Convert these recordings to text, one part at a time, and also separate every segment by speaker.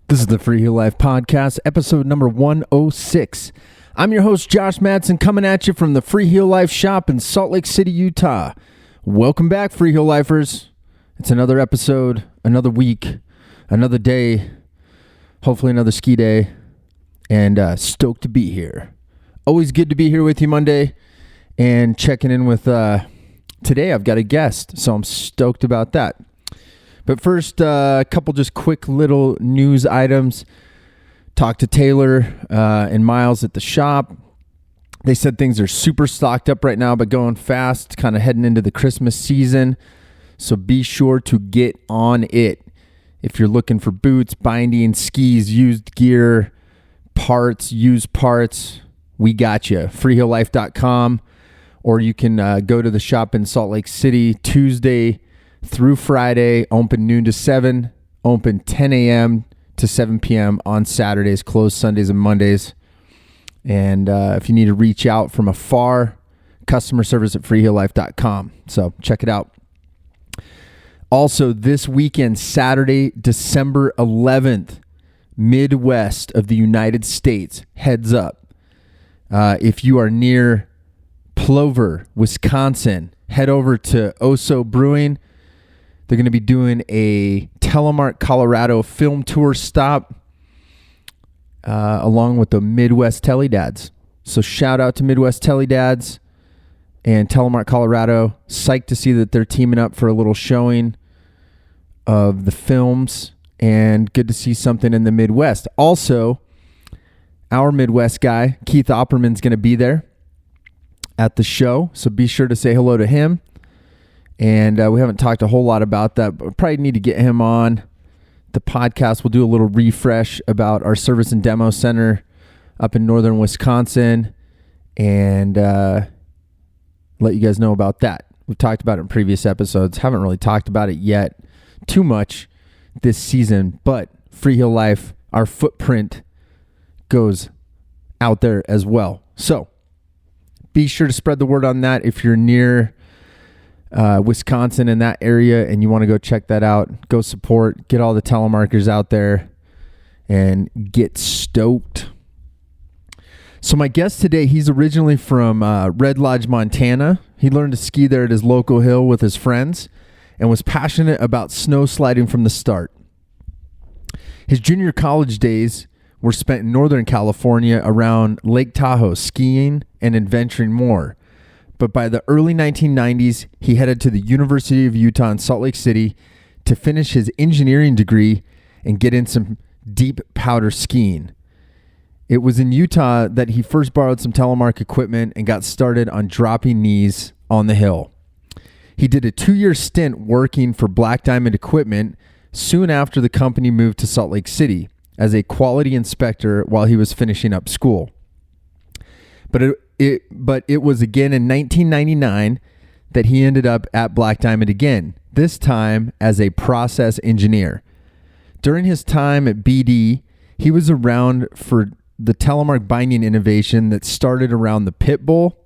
Speaker 1: This is the Freeheel Life Podcast, episode number 106. I'm your host, Josh Madsen, coming at you from the Freeheel Life shop in Salt Lake City, Utah. Welcome back, Freeheel Lifers. It's another episode, another week, another day, hopefully another ski day, and stoked to be here. Always good to be here with you Monday and checking in with, today I've got a guest, so I'm stoked about that. But first, a couple just quick little news items. Talked to Taylor and Miles at the shop. They said things are super stocked up right now, but going fast, kind of heading into the Christmas season. So be sure to get on it. If you're looking for boots, binding, skis, used gear, parts, used parts, we got you. Freeheellife.com, or you can go to the shop in Salt Lake City Tuesday through Friday, open noon to 7, open 10 a.m. to 7 p.m. on Saturdays, closed Sundays and Mondays. And if you need to reach out from afar, customer service at freeheellife.com. So check it out. Also, this weekend, Saturday, December 11th, Midwest of the United States, heads up. If you are near Plover, Wisconsin, head over to Oso Brewing. They're going to be doing a Telemark, Colorado film tour stop along with the Midwest Teledads. So shout out to Midwest Teledads and Telemark, Colorado. Psyched to see that they're teaming up for a little showing of the films, and good to see something in the Midwest. Also, our Midwest guy, Keith Opperman's going to be there at the show, so be sure to say hello to him. And we haven't talked a whole lot about that, but we probably need to get him on the podcast. We'll do a little refresh about our service and demo center up in northern Wisconsin and let you guys know about that. We've talked about it in previous episodes. Haven't really talked about it yet too much this season, but Freeheel Life, our footprint goes out there as well. So be sure to spread the word on that if you're near Wisconsin in that area and you want to go check that out. Go support, get all the telemarkers out there and get stoked. So my guest today, he's originally from Red Lodge, Montana. He learned to ski there at his local hill with his friends and was passionate about snow sliding from the start. His junior college days were spent in Northern California around Lake Tahoe, skiing and adventuring more. But by the early 1990s, he headed to the University of Utah in Salt Lake City to finish his engineering degree and get in some deep powder skiing. It was in Utah that he first borrowed some Telemark equipment and got started on dropping knees on the hill. He did a 2-year stint working for Black Diamond Equipment soon after the company moved to Salt Lake City as a quality inspector while he was finishing up school. But it was again in 1999 that he ended up at Black Diamond again, this time as a process engineer. During his time at BD, he was around for the Telemark binding innovation that started around the Pit Bull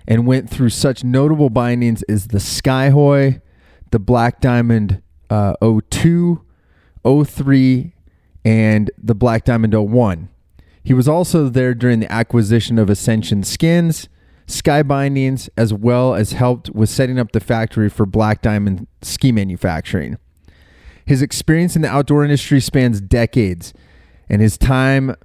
Speaker 1: and went through such notable bindings as the Skyhoy, the Black Diamond 02, 03, and the Black Diamond 01. He was also there during the acquisition of Ascension skins, Sky bindings, as well as helped with setting up the factory for Black Diamond ski manufacturing. His experience in the outdoor industry spans decades, and his time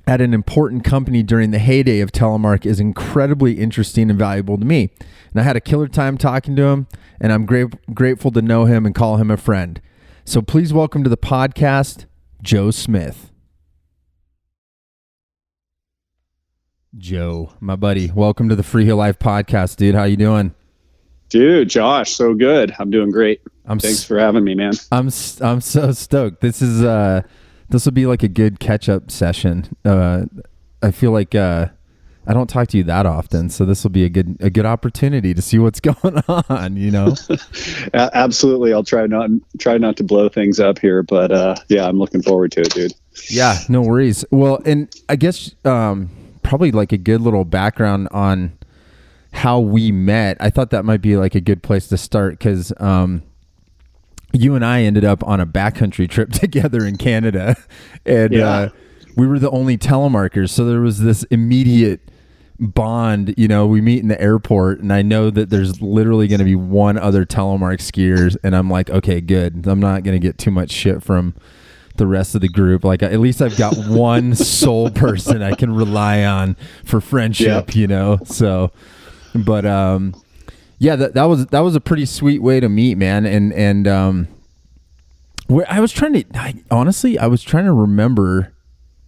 Speaker 1: at an important company during the heyday of Telemark is incredibly interesting and valuable to me. And I had a killer time talking to him, and I'm grateful to know him and call him a friend. So please welcome to the podcast, Joe Smith. Joe, my buddy, welcome to the Freeheel Life podcast, dude. How you doing?
Speaker 2: Dude, Josh, so good. I'm doing great. Thanks for having me, man.
Speaker 1: I'm so stoked. This will be like a good catch-up session. I feel like I don't talk to you that often, so this will be a good opportunity to see what's going on, you know?
Speaker 2: Absolutely. I'll try not to blow things up here, but yeah, I'm looking forward to it, dude.
Speaker 1: Yeah, no worries. Well, and I guess probably like a good little background on how we met. I thought that might be like a good place to start because you and I ended up on a backcountry trip together in Canada, and we were the only telemarkers. So there was this immediate bond. You know, we meet in the airport, and I know that there's literally going to be one other telemark skiers, and I'm like, okay, good. I'm not going to get too much shit from the rest of the group. Like, at least I've got one sole person I can rely on for friendship. You know, so, but yeah, that was a pretty sweet way to meet, man. And where I was trying to remember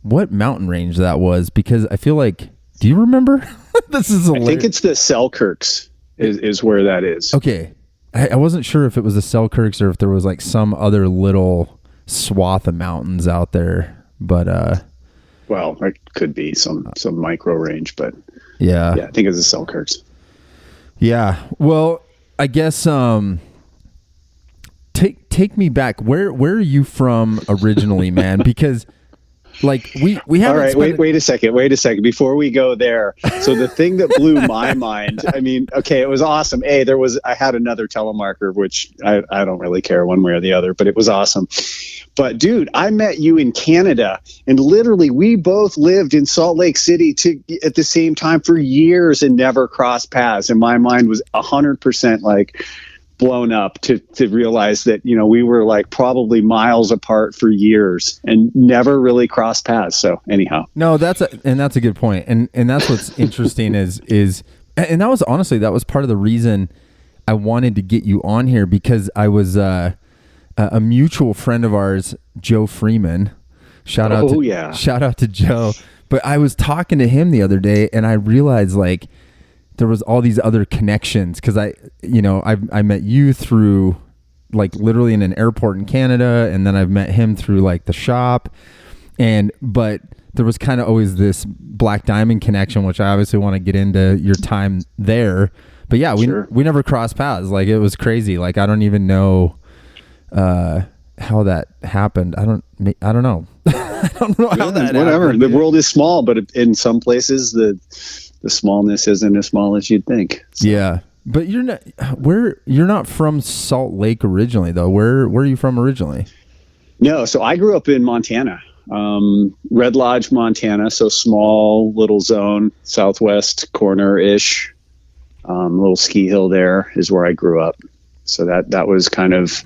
Speaker 1: what mountain range that was, because I feel like, do you remember? This is hilarious.
Speaker 2: I think it's the Selkirks is where that is.
Speaker 1: Okay. I wasn't sure if it was the Selkirks or if there was like some other little swath of mountains out there, but
Speaker 2: well, it could be some micro range, but
Speaker 1: yeah,
Speaker 2: I think it's the Selkirks.
Speaker 1: Yeah. Well, I guess take me back. Where are you from originally, man? Because like we have.
Speaker 2: All right, wait a second before we go there. So the thing that blew my mind, I mean, okay, it was awesome. I had another telemarker, which I don't really care one way or the other, but it was awesome. But dude, I met you in Canada, and literally we both lived in Salt Lake City at the same time for years and never crossed paths. And my mind was 100% like blown up to realize that, you know, we were like probably miles apart for years and never really crossed paths. So anyhow,
Speaker 1: no, that's a good point. And that's what's interesting is, and that was part of the reason I wanted to get you on here, because I was, a mutual friend of ours, Joe Freeman. Shout out to Joe. But I was talking to him the other day, and I realized like there was all these other connections, because I met you through like literally in an airport in Canada, and then I've met him through like the shop, but there was kind of always this Black Diamond connection, which I obviously want to get into your time there. But yeah, we never crossed paths. Like, it was crazy. Like, I don't even know how that happened. I don't know. I don't know how that
Speaker 2: whatever
Speaker 1: happened.
Speaker 2: The world is small, but in some places the smallness isn't as small as you'd think. So.
Speaker 1: Yeah, but you're not from Salt Lake originally, though. Where are you from originally?
Speaker 2: No, so I grew up in Montana, Red Lodge, Montana. So small little zone, southwest corner ish, little ski hill there is where I grew up. So that was kind of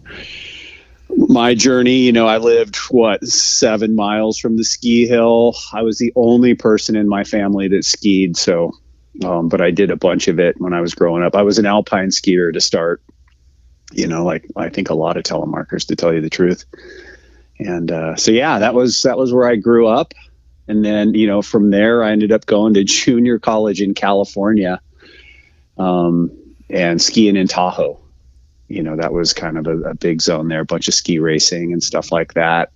Speaker 2: my journey. You know, I lived 7 miles from the ski hill. I was the only person in my family that skied. So, but I did a bunch of it when I was growing up. I was an alpine skier to start, you know, like I think a lot of telemarkers, to tell you the truth. And, so yeah, that was where I grew up. And then, you know, from there I ended up going to junior college in California, and skiing in Tahoe. You know, that was kind of a big zone there, a bunch of ski racing and stuff like that.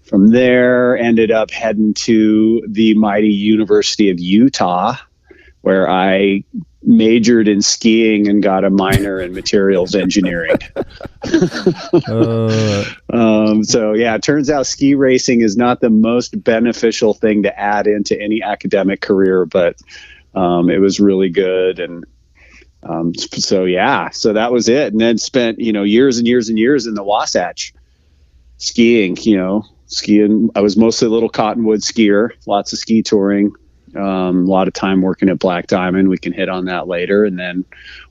Speaker 2: From there, ended up heading to the mighty University of Utah, where I majored in skiing and got a minor in materials engineering. So yeah, it turns out ski racing is not the most beneficial thing to add into any academic career, but it was really good. And so that was it. And then spent, you know, years and years and years in the Wasatch skiing. I was mostly a little cottonwood skier, lots of ski touring, a lot of time working at Black Diamond. We can hit on that later. And then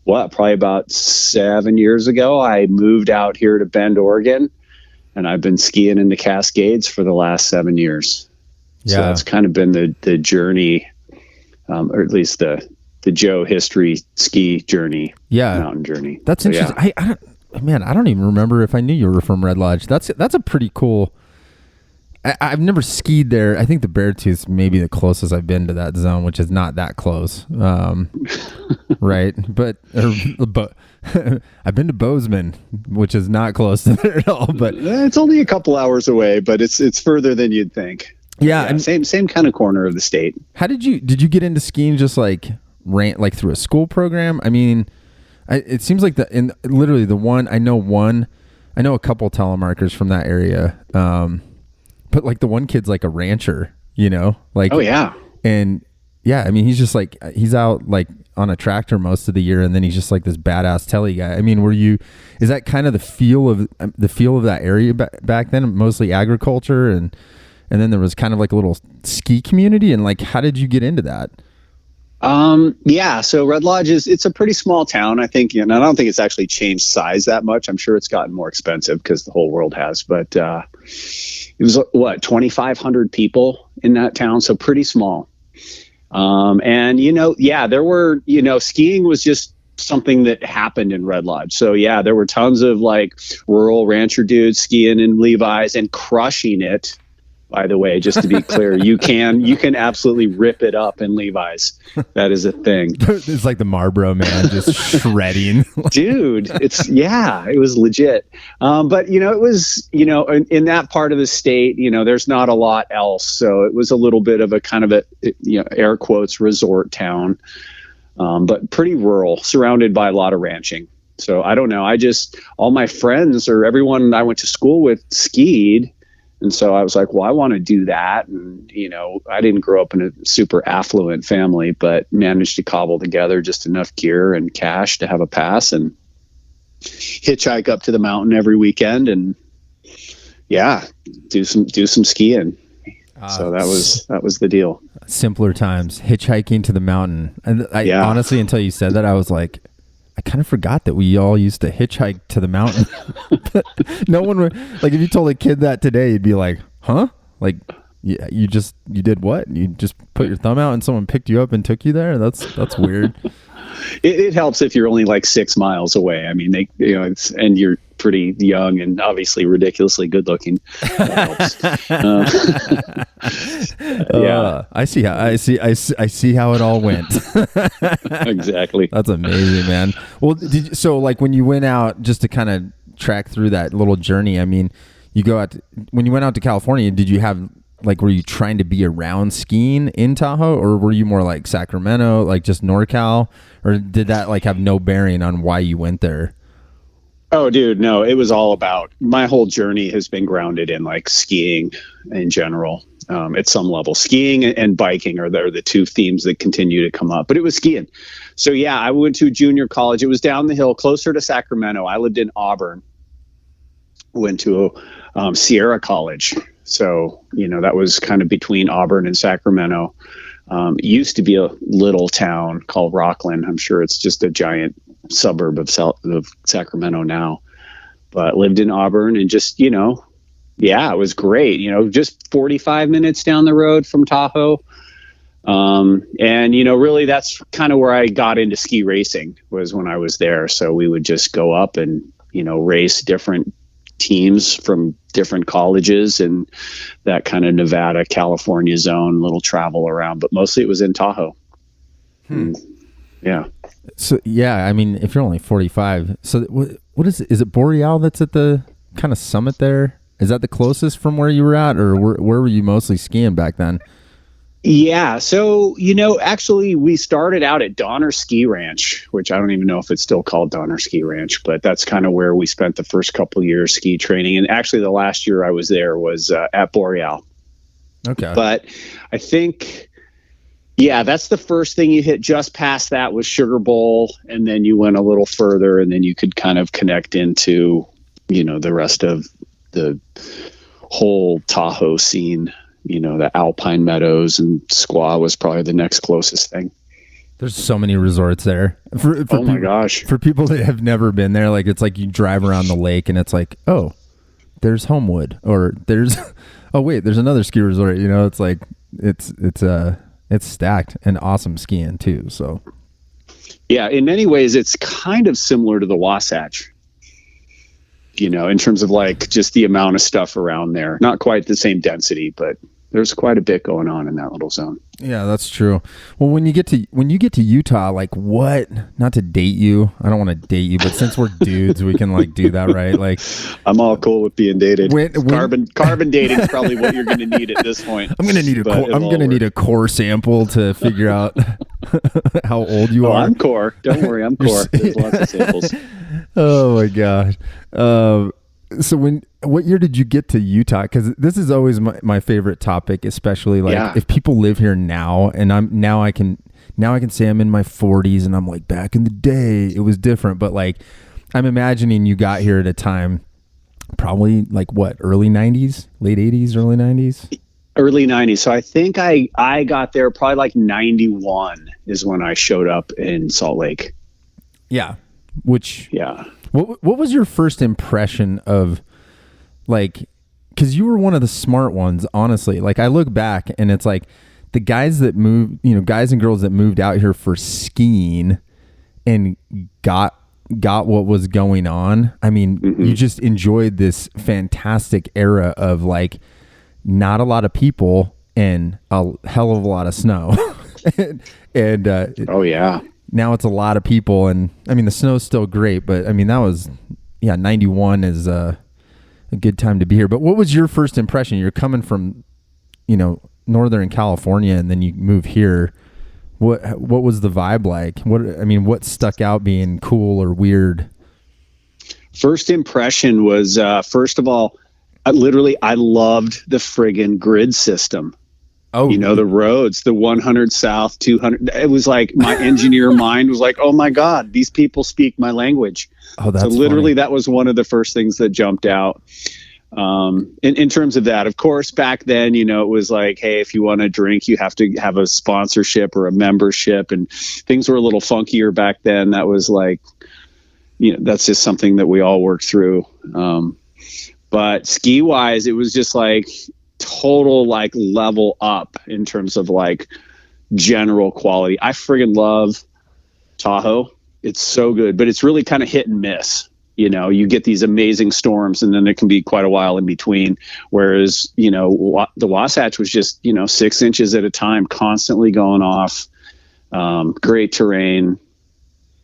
Speaker 2: probably about 7 years ago, I moved out here to Bend, Oregon, and I've been skiing in the Cascades for the last 7 years. Yeah. So that's kind of been the journey, or at least the Joe history ski journey, mountain journey.
Speaker 1: That's interesting. Yeah. I don't even remember if I knew you were from Red Lodge. That's a pretty cool. I've never skied there. I think the Beartooth's maybe the closest I've been to that zone, which is not that close, right? But I've been to Bozeman, which is not close to there at all. But
Speaker 2: it's only a couple hours away, but it's further than you'd think.
Speaker 1: Yeah, and
Speaker 2: same kind of corner of the state.
Speaker 1: How did you get into skiing? Just like through a school program? I mean, it seems like literally the one I know a couple telemarkers from that area, but like the one kid's like a rancher, you know, like,
Speaker 2: oh yeah,
Speaker 1: and yeah, I mean, he's just like, he's out like on a tractor most of the year, and then he's just like this badass telly guy. I mean, is that kind of the feel of that area back then? Mostly agriculture, and then there was kind of like a little ski community, and like, how did you get into that?
Speaker 2: Yeah, so Red Lodge it's a pretty small town, I think, and I don't think it's actually changed size that much. I'm sure it's gotten more expensive because the whole world has, but it was 2,500 people in that town, so pretty small. And there were, skiing was just something that happened in Red Lodge. So yeah, there were tons of like rural rancher dudes skiing in Levi's and crushing it. By the way, just to be clear, you can absolutely rip it up in Levi's. That is a thing.
Speaker 1: It's like the Marlboro Man just shredding.
Speaker 2: Dude, it was legit. But it was, in that part of the state, there's not a lot else. So it was a little bit of a kind of a, air quotes, resort town, but pretty rural, surrounded by a lot of ranching. So I don't know. All my friends or everyone I went to school with skied. And so I was like, well, I want to do that. And, I didn't grow up in a super affluent family, but managed to cobble together just enough gear and cash to have a pass and hitchhike up to the mountain every weekend and do some skiing. So that was the deal.
Speaker 1: Simpler times, hitchhiking to the mountain. And honestly, until you said that, I was like, I kind of forgot that we all used to hitchhike to the mountain. No one would, like, if you told a kid that today, you'd be like, huh? Like, yeah, you did what? You just put your thumb out and someone picked you up and took you there? That's weird.
Speaker 2: It helps if you're only like 6 miles away. I mean, and you're pretty young and obviously ridiculously good looking. That helps.
Speaker 1: I see how it all went.
Speaker 2: Exactly.
Speaker 1: That's amazing, man. Well, so like when you went out, just to kind of track through that little journey, I mean, when you went out to California, did you have, like, were you trying to be around skiing in Tahoe, or were you more like Sacramento, like just NorCal, or did that like have no bearing on why you went there?
Speaker 2: Oh, dude, no, it was all about, my whole journey has been grounded in like skiing in general. At some level, skiing and biking are the two themes that continue to come up, but it was skiing. So yeah, I went to junior college. It was down the hill closer to Sacramento. I lived in Auburn, went to Sierra College. So, that was kind of between Auburn and Sacramento. It used to be a little town called Rockland. I'm sure it's just a giant suburb of Sacramento now, but lived in Auburn and just, it was great. Just 45 minutes down the road from Tahoe. And, really that's kind of where I got into ski racing, was when I was there. So we would just go up and, race different teams from different colleges and that kind of Nevada, California zone, little travel around, but mostly it was in Tahoe. Yeah.
Speaker 1: So, yeah, I mean, if you're only 45, so what is it Boreal that's at the kind of summit there? Is that the closest from where you were at, or where were you mostly skiing back then?
Speaker 2: Yeah. So, actually we started out at Donner Ski Ranch, which I don't even know if it's still called Donner Ski Ranch, but that's kind of where we spent the first couple of years ski training. And actually the last year I was there was at Boreal. Okay. But I think, that's the first thing you hit. Just past that was Sugar Bowl. And then you went a little further and then you could kind of connect into, the rest of the whole Tahoe scene. The Alpine Meadows and Squaw was probably the next closest thing.
Speaker 1: There's so many resorts there.
Speaker 2: My gosh.
Speaker 1: For people that have never been there, like, it's like you drive around the lake and it's like, oh, there's Homewood, or there's, oh wait, there's another ski resort. It's like, it's stacked and awesome skiing too. So
Speaker 2: yeah, in many ways it's kind of similar to the Wasatch. In terms of like just the amount of stuff around there. Not quite the same density, but there's quite a bit going on in that little zone.
Speaker 1: Yeah, that's true. Well, when you get to Utah, like, what? Not to date you, I don't want to date you, but since we're dudes, we can like do that, right? Like,
Speaker 2: I'm all cool with being dated. Carbon dating is probably what you're going to need at this point.
Speaker 1: I'm going to need a core sample to figure out how old you are.
Speaker 2: I'm core. Don't worry, I'm core. There's lots of samples.
Speaker 1: Oh my gosh. So what year did you get to Utah? Because this is always my favorite topic, especially like if people live here now, and I can say I'm in my 40s and I'm like, back in the day it was different, but like I'm imagining you got here at a time probably like what, early 90s, late 80s, early 90s?
Speaker 2: Early 90s. So I think I got there probably like 91 is when I showed up in Salt Lake.
Speaker 1: Yeah.
Speaker 2: Yeah.
Speaker 1: What was your first impression of, like, because you were one of the smart ones, honestly. Like, I look back and it's like the guys that moved, guys and girls that moved out here for skiing and got what was going on. I mean, you just enjoyed this fantastic era of like not a lot of people and a hell of a lot of snow. and
Speaker 2: oh yeah.
Speaker 1: Now it's a lot of people, and I mean the snow's still great, but I mean that was 91 is a good time to be here. But what was your first impression? You're coming from Northern California, and then you move here. What was the vibe like? What stuck out being cool or weird?
Speaker 2: First impression was first of all, I loved the friggin' grid system. Oh, the roads, the 100 south, 200. It was like my engineer mind was like, oh my God, these people speak my language.
Speaker 1: Oh, that's
Speaker 2: so literally
Speaker 1: funny.
Speaker 2: That was one of the first things that jumped out. In terms of that, of course, back then, it was like, hey, if you want to drink, you have to have a sponsorship or a membership, and things were a little funkier back then. That was like, that's just something that we all worked through. But ski wise, it was just like total like level up in terms of like general quality. I friggin' love Tahoe. It's so good, but it's really kind of hit and miss. You get these amazing storms and then there can be quite a while in between. Whereas, the Wasatch was just, 6 inches at a time, constantly going off. Great terrain.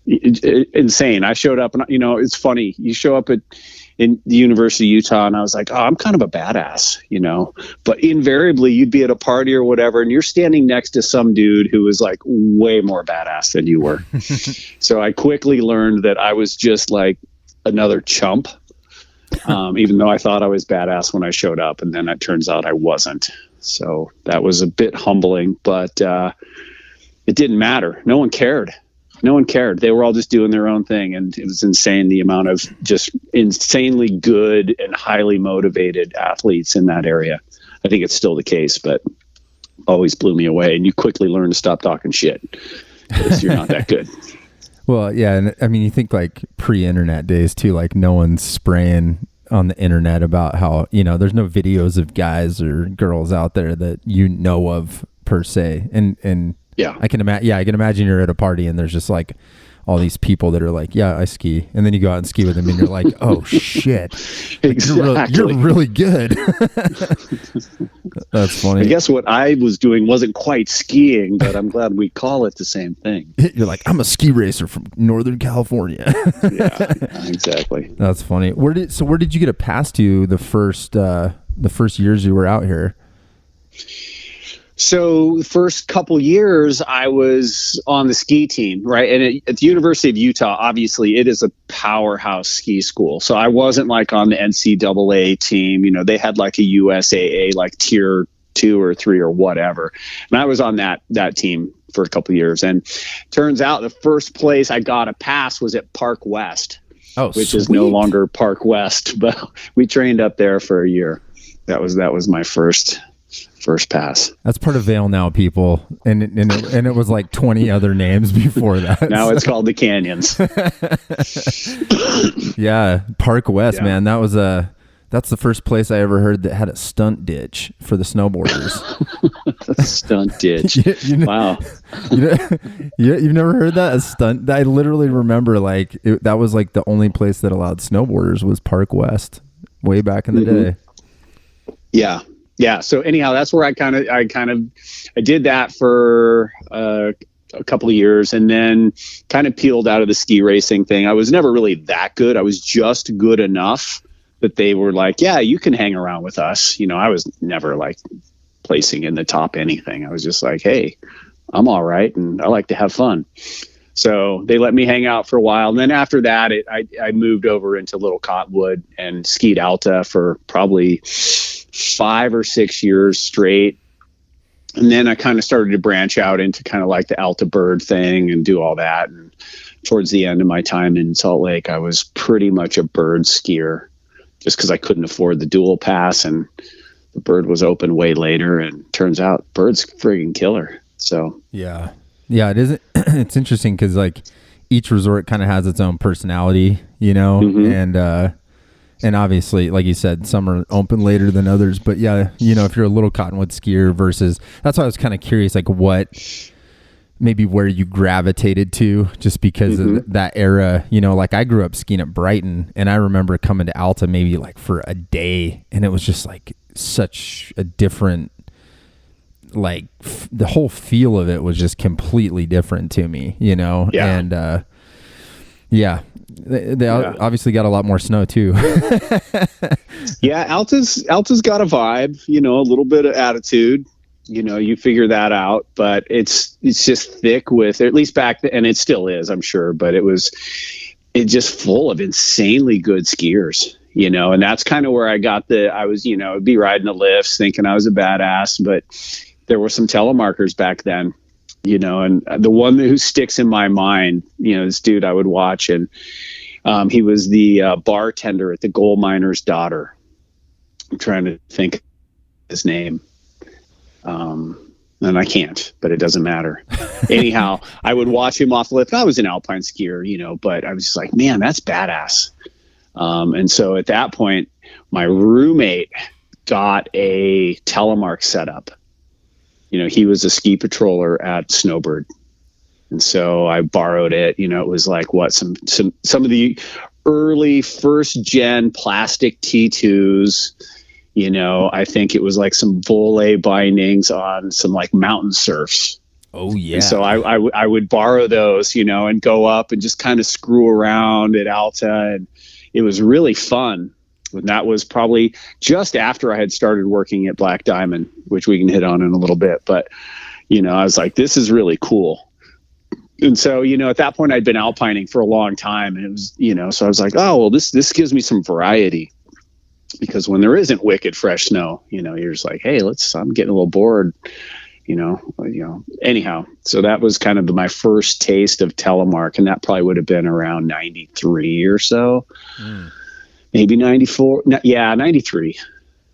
Speaker 2: Insane. I showed up and, it's funny. You show up in the University of Utah and I was like, oh, I'm kind of a badass, but invariably you'd be at a party or whatever and you're standing next to some dude who was like way more badass than you were. So I quickly learned that I was just like another chump, even though I thought I was badass when I showed up, and then it turns out I wasn't. So that was a bit humbling, but it didn't matter. No one cared. They were all just doing their own thing. And it was insane, the amount of just insanely good and highly motivated athletes in that area. I think it's still the case, but always blew me away. And you quickly learn to stop talking shit because you're not that good.
Speaker 1: Well, yeah. And I mean, you think like pre-internet days too, like no one's spraying on the internet about how, there's no videos of guys or girls out there that of per se. And yeah, I can imagine you're at a party and there's just like all these people that are like, yeah, I ski. And then you go out and ski with them and you're like, oh shit,
Speaker 2: exactly.
Speaker 1: You're really good. That's funny.
Speaker 2: I guess what I was doing wasn't quite skiing, but I'm glad we call it the same thing.
Speaker 1: You're like, I'm a ski racer from Northern California.
Speaker 2: Yeah, exactly.
Speaker 1: That's funny. Where did you get a pass to the first years you were out here?
Speaker 2: So the first couple years I was on the ski team, right? And at the University of Utah, obviously it is a powerhouse ski school. So I wasn't like on the NCAA team, they had like a USAA, like tier 2 or 3 or whatever. And I was on that team for a couple years. And turns out the first place I got a pass was at Park West, which is no longer Park West, but we trained up there for a year. That was my first pass.
Speaker 1: That's part of Vail now, people, and it was like 20 other names before that.
Speaker 2: Now it's called the Canyons.
Speaker 1: Yeah, Park West, man. That's the first place I ever heard that had a stunt ditch for the snowboarders.
Speaker 2: A stunt ditch. Wow.
Speaker 1: You've never heard that? A stunt? I literally remember that was like the only place that allowed snowboarders was Park West way back in the day.
Speaker 2: Yeah. Yeah. So anyhow, that's where I did that for a couple of years and then kind of peeled out of the ski racing thing. I was never really that good. I was just good enough that they were like, yeah, you can hang around with us. I was never like placing in the top anything. I was just like, hey, I'm all right. And I like to have fun. So they let me hang out for a while. And then after that, I moved over into Little Cottonwood and skied Alta for probably 5 or 6 years straight. And then I kind of started to branch out into kind of like the Alta bird thing and do all that. And towards the end of my time in Salt Lake, I was pretty much a bird skier just because I couldn't afford the dual pass, and the bird was open way later. And turns out bird's friggin' killer. So
Speaker 1: yeah, it is. It's interesting because like each resort kind of has its own personality, you know, and obviously, like you said, some are open later than others. But yeah, you know, if you're a Little Cottonwood skier versus, that's why I was kind of curious, like maybe where you gravitated to, just because of that era. You know, like I grew up skiing at Brighton, and I remember coming to Alta maybe like for a day, and it was just like such a different, like the whole feel of it was just completely different to me, you know?
Speaker 2: Yeah.
Speaker 1: And they obviously got a lot more snow too.
Speaker 2: Yeah, Alta's got a vibe, you know, a little bit of attitude. You know, you figure that out, but it's just thick with, at least back then, and it still is, I'm sure, but it's just full of insanely good skiers, you know, and that's kind of where I was, you know, be riding the lifts thinking I was a badass, but there were some telemarkers back then, you know, and the one who sticks in my mind, you know, this dude I would watch, and he was the bartender at the Gold Miner's Daughter. I'm trying to think of his name. And I can't, but it doesn't matter. Anyhow, I would watch him off the lift. I was an alpine skier, you know, but I was just like, man, that's badass. And so at that point, my roommate got a Telemark setup. You know, he was a ski patroller at Snowbird. And so I borrowed it. You know, it was like some of the early first gen plastic T2s. You know, I think it was like some volet bindings on some like mountain surfs.
Speaker 1: Oh yeah.
Speaker 2: And so I would borrow those, you know, and go up and just kind of screw around at Alta, and it was really fun. And that was probably just after I had started working at Black Diamond, which we can hit on in a little bit. But, you know, I was like, this is really cool. And so, you know, at that point I'd been alpining for a long time, and it was, you know, so I was like, oh, well, this gives me some variety, because when there isn't wicked fresh snow, you know, you're just like, hey, I'm getting a little bored, you know, anyhow. So that was kind of my first taste of Telemark, and that probably would have been around 93 or so. Maybe 94. Yeah, 93.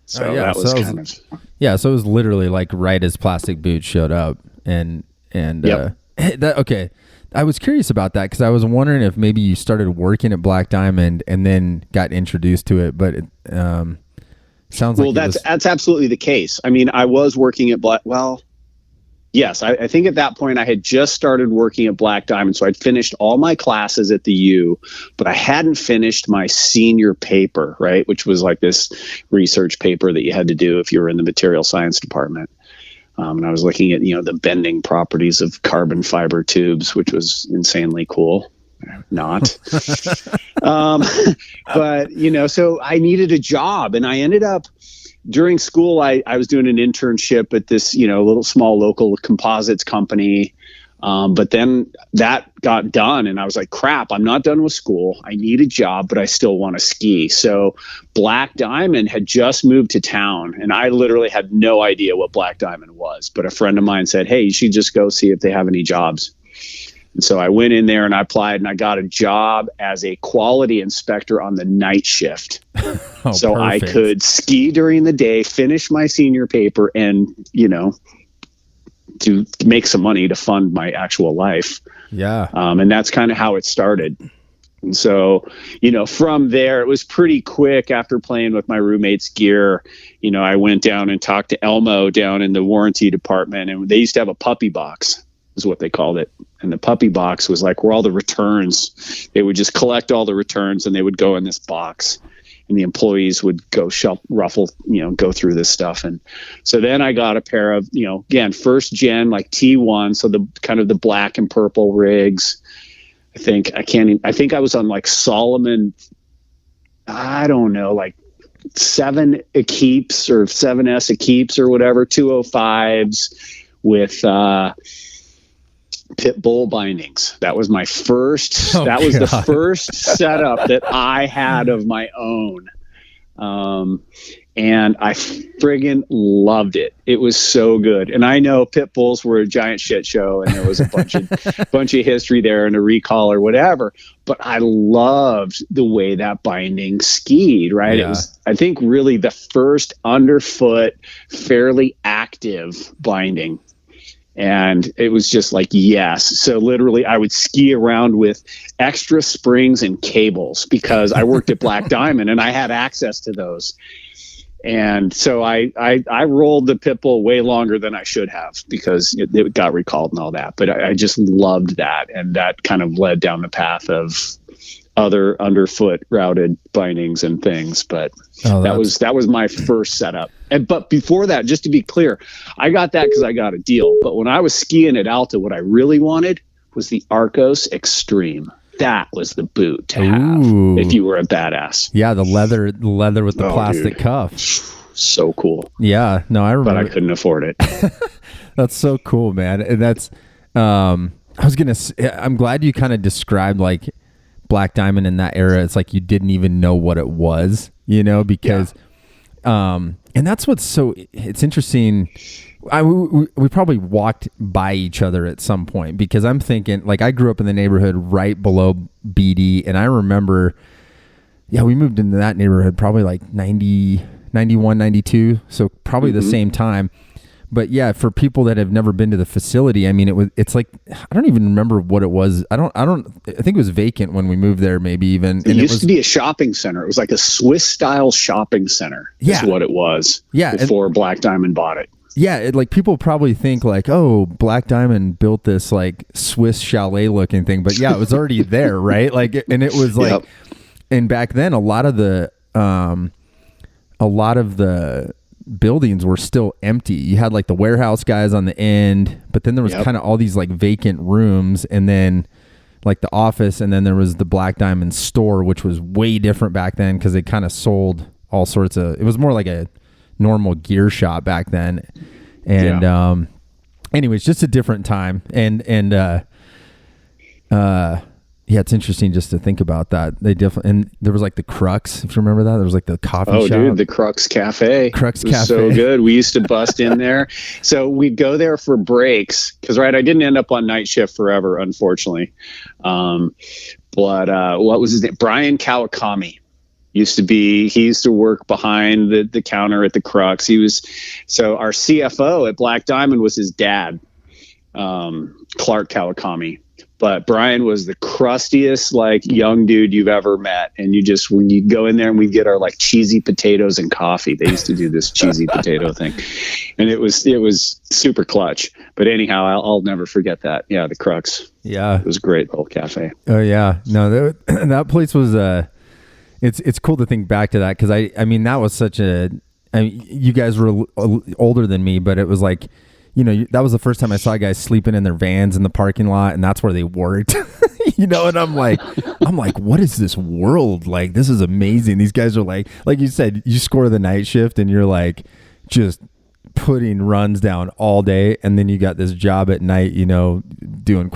Speaker 2: So that was kind of.
Speaker 1: Yeah, so it was literally like right as Plastic Boots showed up. And
Speaker 2: yep.
Speaker 1: Okay. I was curious about that because I was wondering if maybe you started working at Black Diamond and then got introduced to it, but it sounds like.
Speaker 2: Well, that's absolutely the case. I mean, I was working at yes, I think at that point I had just started working at Black Diamond. So I'd finished all my classes at the U, but I hadn't finished my senior paper, right? Which was like this research paper that you had to do if you were in the material science department. And I was looking at, you know, the bending properties of carbon fiber tubes, which was insanely cool. Not. But, you know, so I needed a job, and I ended up during school, I was doing an internship at this, you know, little small local composites company. But then that got done, and I was like, crap, I'm not done with school. I need a job, but I still want to ski. So Black Diamond had just moved to town, and I literally had no idea what Black Diamond was. But a friend of mine said, hey, you should just go see if they have any jobs. And so I went in there and I applied, and I got a job as a quality inspector on the night shift. So perfect. I could ski during the day, finish my senior paper, and, you know, to make some money to fund my actual life.
Speaker 1: Yeah.
Speaker 2: And that's kind of how it started. And so, you know, from there, it was pretty quick. After playing with my roommate's gear, you know, I went down and talked to Elmo down in the warranty department, and they used to have a puppy box, is what they called it. And the puppy box was like where all the returns, they would just collect all the returns, and they would go in this box, and the employees would go ruffle, you know, go through this stuff. And so then I got a pair of, you know, again, first gen, like T1. So the kind of the black and purple rigs. I think I was on like Solomon, I don't know, like 7 Equipes or 7S Equipes or whatever, 205s with, pit bull bindings. That was my first. That was the first setup that I had of my own. And I friggin' loved it. It was so good. And I know pit bulls were a giant shit show, and there was a bunch of history there and a recall or whatever. But I loved the way that binding skied, right?
Speaker 1: Yeah.
Speaker 2: It was, I think, really the first underfoot, fairly active binding. And it was just like, yes. So literally I would ski around with extra springs and cables because I worked at Black Diamond and I had access to those. And so I rolled the pit bull way longer than I should have because it got recalled and all that. But I just loved that. And that kind of led down the path of other underfoot routed bindings and things. But that was my first setup. But before that, just to be clear, I got that because I got a deal. But when I was skiing at Alta, what I really wanted was the Arcos Extreme. That was the boot to have if you were a badass.
Speaker 1: Yeah, the leather with the plastic cuff.
Speaker 2: So cool.
Speaker 1: Yeah, no, I remember.
Speaker 2: But I couldn't afford it.
Speaker 1: That's so cool, man. And that's I'm glad you kind of described like Black Diamond in that era. It's like you didn't even know what it was, because and that's what's it's interesting. We probably walked by each other at some point because I'm thinking, like, I grew up in the neighborhood right below BD, and I remember, we moved into that neighborhood probably like 90, 91, 92, so probably the same time. But yeah, for people that have never been to the facility, I mean, it's like, I don't even remember what it was. I think it was vacant when we moved there, maybe even.
Speaker 2: And it used to be a shopping center. It was like a Swiss style shopping center. Is what it was. Yeah. Before Black Diamond bought it.
Speaker 1: Yeah, like people probably think like, oh, Black Diamond built this like Swiss chalet looking thing, but yeah, it was already there, right? Like, and it was like, and back then a lot of the buildings were still empty. You had like the warehouse guys on the end, but then there was kind of all these like vacant rooms, and then like the office, and then there was the Black Diamond store, which was way different back then because they kind of sold all sorts of. It was more like a normal gear shop back then, and anyways, just a different time, and it's interesting just to think about that. They definitely, and there was like the Crux, if you remember that. There was like the coffee shop.
Speaker 2: Oh, dude, the Crux Cafe.
Speaker 1: Crux
Speaker 2: Cafe. So good. We used to bust in there. So we'd go there for breaks because, I didn't end up on night shift forever, unfortunately. But what was his name? Brian Kawakami. He used to work behind the counter at the Crux. So our CFO at Black Diamond was his dad, Clark Kawakami. But Brian was the crustiest, like, young dude you've ever met. And when you go in there and we'd get our like cheesy potatoes and coffee. They used to do this cheesy potato thing. And it was super clutch. But anyhow, I'll never forget that. Yeah, the Crux. Yeah. It was a great little cafe.
Speaker 1: Oh, yeah. No, that place was It's cool to think back to that because I mean that was such you guys were older than me, but it was like, that was the first time I saw guys sleeping in their vans in the parking lot, and that's where they worked. And I'm like, what is this world? Like, this is amazing. These guys are like you said, you score the night shift and you're like just putting runs down all day, and then you got this job at night, doing,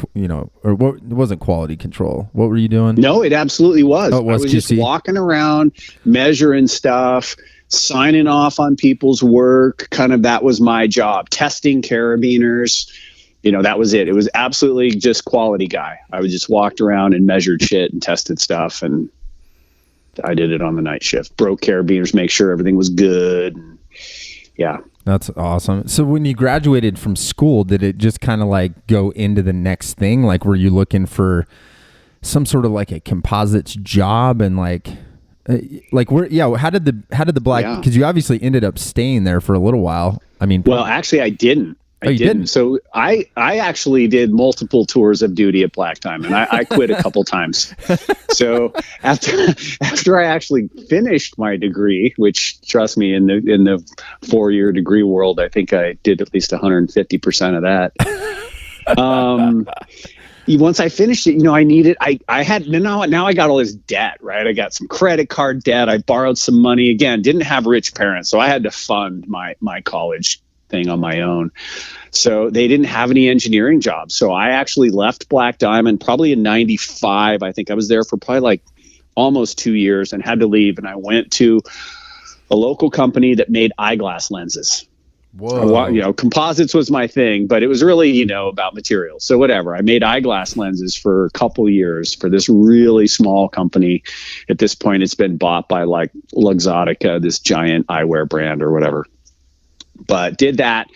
Speaker 1: or what, it wasn't quality control. What were you doing?
Speaker 2: No, it absolutely was.
Speaker 1: Oh, it was
Speaker 2: I was just walking around, measuring stuff, signing off on people's work. Kind of, that was my job. Testing carabiners. That was it. It was absolutely just quality guy. I would just walked around and measured shit and tested stuff, and I did it on the night shift. Broke carabiners, make sure everything was good. And yeah.
Speaker 1: That's awesome. So when you graduated from school, did it just kind of like go into the next thing? Like, were you looking for some sort of like a composites job and like where? Yeah. How did the Black? Because you obviously ended up staying there for a little while. I mean,
Speaker 2: well, actually, I didn't. I didn't. So I actually did multiple tours of duty at Black Diamond. I quit a couple times. So after I actually finished my degree, which, trust me, in the 4-year degree world, I think I did at least 150% of that. Once I finished it, now I got all this debt, right? I got some credit card debt. I borrowed some money. Again, didn't have rich parents, so I had to fund my college thing on my own. So they didn't have any engineering jobs. So I actually left Black Diamond probably in 95. I think I was there for probably like almost 2 years and had to leave. And I went to a local company that made eyeglass lenses.
Speaker 1: Whoa.
Speaker 2: Composites was my thing, but it was really, about materials. So whatever. I made eyeglass lenses for a couple years for this really small company. At this point, it's been bought by like Luxottica, this giant eyewear brand or whatever. But did that.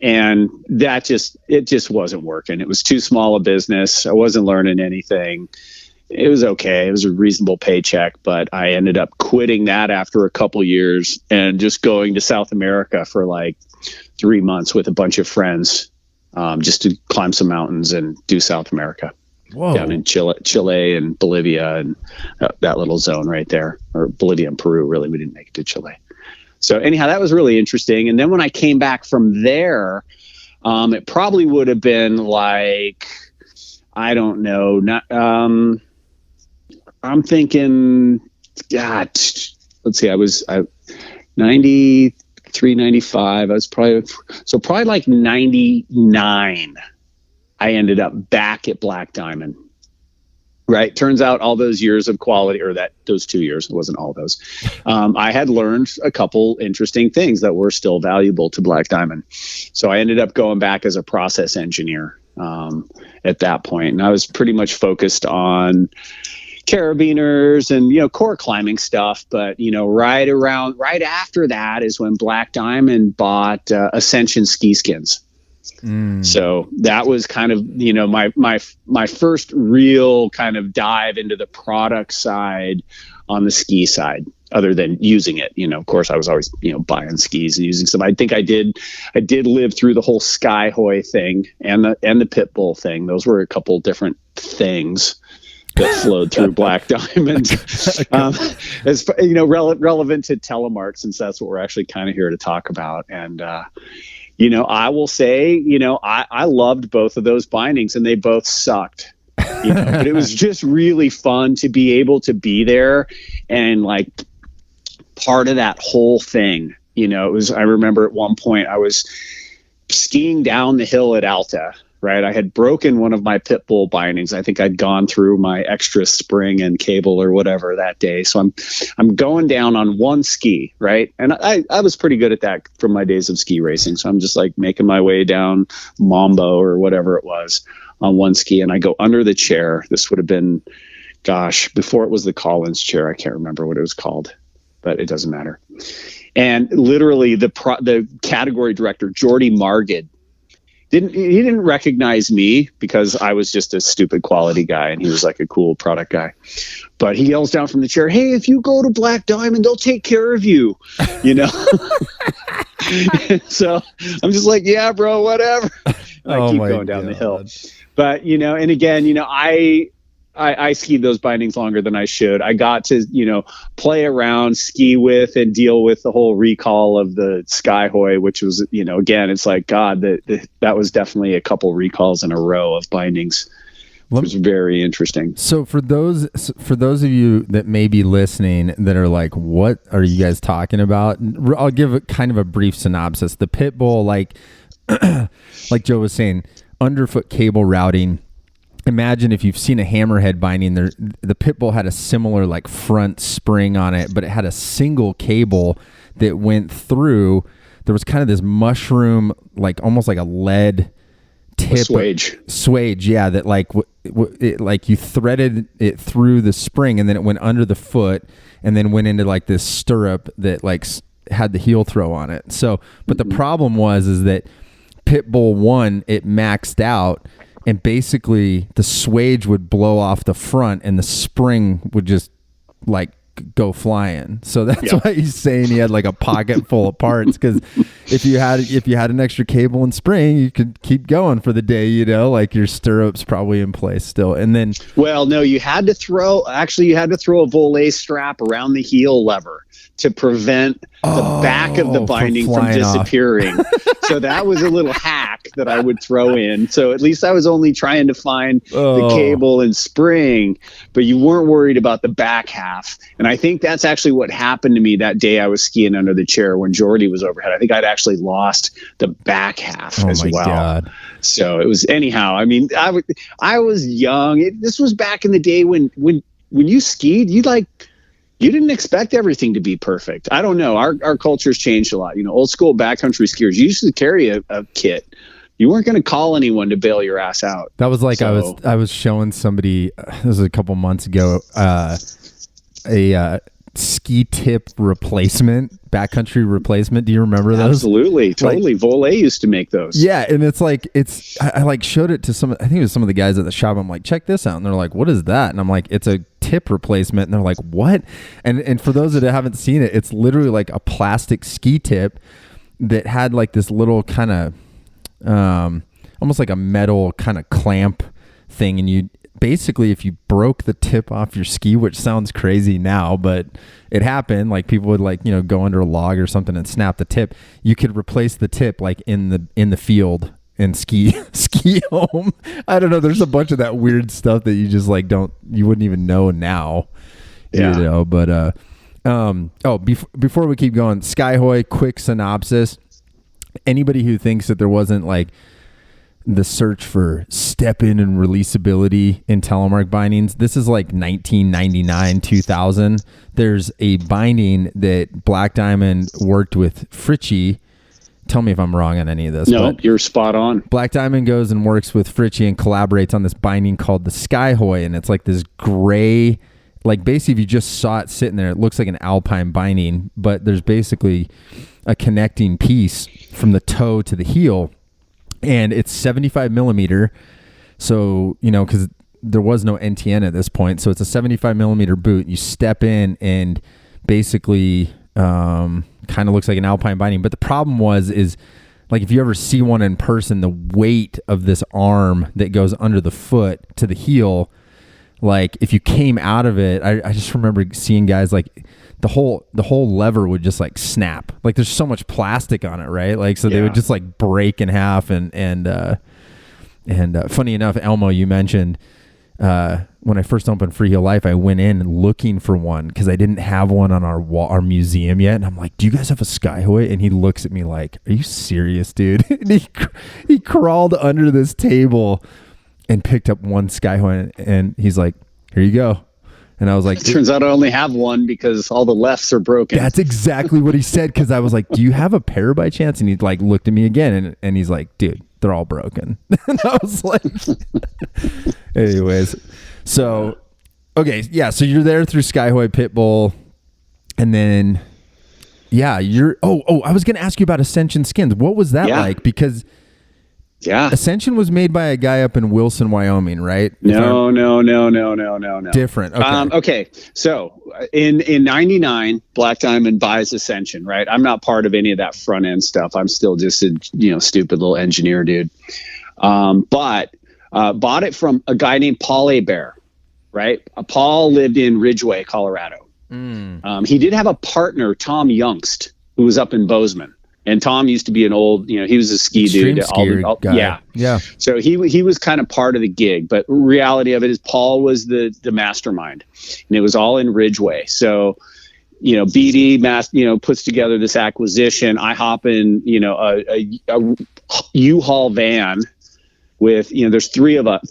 Speaker 2: And it just wasn't working. It was too small a business. I wasn't learning anything. It was okay. It was a reasonable paycheck, but I ended up quitting that after a couple years and just going to South America for like 3 months with a bunch of friends, just to climb some mountains and do South America.
Speaker 1: Whoa.
Speaker 2: Down in Chile and Bolivia and that little zone right there, or Bolivia and Peru. Really, we didn't make it to Chile. So anyhow, that was really interesting. And then when I came back from there, it probably would have been like, I don't know, I'm thinking, God, let's see, I 93, 95. I was probably like 99. I ended up back at Black Diamond. Right. Turns out all those years of quality, or those 2 years, it wasn't all those. I had learned a couple interesting things that were still valuable to Black Diamond. So I ended up going back as a process engineer at that point. And I was pretty much focused on carabiners and, core climbing stuff. But, right after that is when Black Diamond bought Ascension ski skins. So that was kind of, my first real kind of dive into the product side on the ski side, other than using it. Of course, I was always, buying skis and using some. I think I did live through the whole Skyhoy thing and the Pitbull thing. Those were a couple different things that flowed through Black Diamond. As relevant to Telemark, since that's what we're actually kind of here to talk about. And I will say, I loved both of those bindings, and they both sucked. But it was just really fun to be able to be there and like part of that whole thing. I remember at one point I was skiing down the hill at Alta. Right. I had broken one of my Pitbull bindings. I think I'd gone through my extra spring and cable or whatever that day. So I'm going down on one ski. Right. And I was pretty good at that from my days of ski racing. So I'm just like making my way down Mambo or whatever it was on one ski. And I go under the chair. This would have been, before it was the Collins chair. I can't remember what it was called, but it doesn't matter. And literally the category director, Jordy Margid, he didn't recognize me because I was just a stupid quality guy and he was like a cool product guy. But he yells down from the chair, "Hey, if you go to Black Diamond, they'll take care of you." So I'm just like, yeah, bro, whatever. I keep going down the hill. But, and again, I skied those bindings longer than I should. I got to, play around, ski with, and deal with the whole recall of the Skyhoy, which was, again, it's like, God, that was definitely a couple recalls in a row of bindings. It was very interesting.
Speaker 1: So for those of you that may be listening that are like, what are you guys talking about? I'll give kind of a brief synopsis. The Pitbull, like Joe was saying, underfoot cable routing. Imagine if you've seen a hammerhead binding, the Pitbull had a similar like front spring on it, but it had a single cable that went through. There was kind of this mushroom, like almost like a lead tip. Swage, yeah, that like like you threaded it through the spring and then it went under the foot and then went into like this stirrup that like had the heel throw on it. So, but the problem is that Pitbull 1, it maxed out. And basically the swage would blow off the front and the spring would just like go flying. So that's why he's saying he had like a pocket full of parts, because if you had an extra cable and spring, you could keep going for the day, like your stirrups probably in place still. And then,
Speaker 2: well, no, you had to throw a volet strap around the heel lever to prevent the back of the binding from disappearing. So that was a little hack that I would throw in. So at least I was only trying to find the cable and spring, but you weren't worried about the back half. And I think that's actually what happened to me that day I was skiing under the chair when Jordy was overhead. I think I'd actually lost the back half as well. God. So it was, anyhow, I mean, I was young. This was back in the day when you skied, you didn't expect everything to be perfect. I don't know. Our culture's changed a lot. You know, old school backcountry skiers, you used to carry a kit. You weren't going to call anyone to bail your ass out.
Speaker 1: That was like, I was showing somebody, this was a couple months ago, a ski tip replacement, backcountry replacement. Do you remember those?
Speaker 2: Absolutely. Totally. Volet used to make those.
Speaker 1: Yeah. And it's like, I like showed it to I think it was some of the guys at the shop. I'm like, check this out. And they're like, what is that? And I'm like, it's a tip replacement. And they're like, what? And for those that haven't seen it, it's literally like a plastic ski tip that had like this little kind of, almost like a metal kind of clamp thing. And you basically, if you broke the tip off your ski, which sounds crazy now, but it happened, like people would like, you know, go under a log or something and snap the tip. You could replace the tip like in the field and ski home. I don't know. There's a bunch of that weird stuff that you just like you wouldn't even know now. Yeah. You know, but before we keep going, Skyhoy, quick synopsis. Anybody who thinks that there wasn't like the search for step-in and releasability in Telemark bindings, this is like 1999, 2000. There's a binding that Black Diamond worked with Fritchie. Tell me if I'm wrong on any of this.
Speaker 2: No, you're spot on.
Speaker 1: Black Diamond goes and works with Fritchie and collaborates on this binding called the Skyhoy, and it's like this gray, like basically if you just saw it sitting there, it looks like an Alpine binding, but there's basically a connecting piece from the toe to the heel. And it's 75 millimeter. So, you know, because there was no NTN at this point. So it's a 75 millimeter boot. You step in and basically kind of looks like an Alpine binding. But the problem is like if you ever see one in person, the weight of this arm that goes under the foot to the heel, like if you came out of it, I just remember seeing guys like the whole lever would just like snap. Like there's so much plastic on it, right? Like so they would just like break in half. And funny enough, Elmo, you mentioned when I first opened Freeheel Life, I went in looking for one because I didn't have one on our museum yet. And I'm like, do you guys have a Skyhoy? And he looks at me like, are you serious, dude? And he crawled under this table and picked up one Skyhoy, and he's like, here you go. And I was like,
Speaker 2: it turns out I only have one because all the lefts are broken.
Speaker 1: That's exactly what he said. Cause I was like, do you have a pair by chance? And he like looked at me again and he's like, dude, they're all broken. And I was like, anyways. So, okay. Yeah. So you're there through Skyhoy Pitbull, and then, yeah, I was going to ask you about Ascension skins. What was that like? Because Ascension was made by a guy up in Wilson, Wyoming, right?
Speaker 2: No.
Speaker 1: Different. Okay.
Speaker 2: Okay. So in 99, Black Diamond buys Ascension, right? I'm not part of any of that front end stuff. I'm still just a, stupid little engineer dude. But bought it from a guy named Paul Hebert, right? Paul lived in Ridgway, Colorado. He did have a partner, Tom Youngst, who was up in Bozeman. And Tom used to be an old, he was a ski
Speaker 1: extreme
Speaker 2: dude.
Speaker 1: Guy. Yeah.
Speaker 2: So he was kind of part of the gig, but reality of it is Paul was the mastermind, and it was all in Ridgway. So, BD puts together this acquisition. I hop in, a U-Haul van with, there's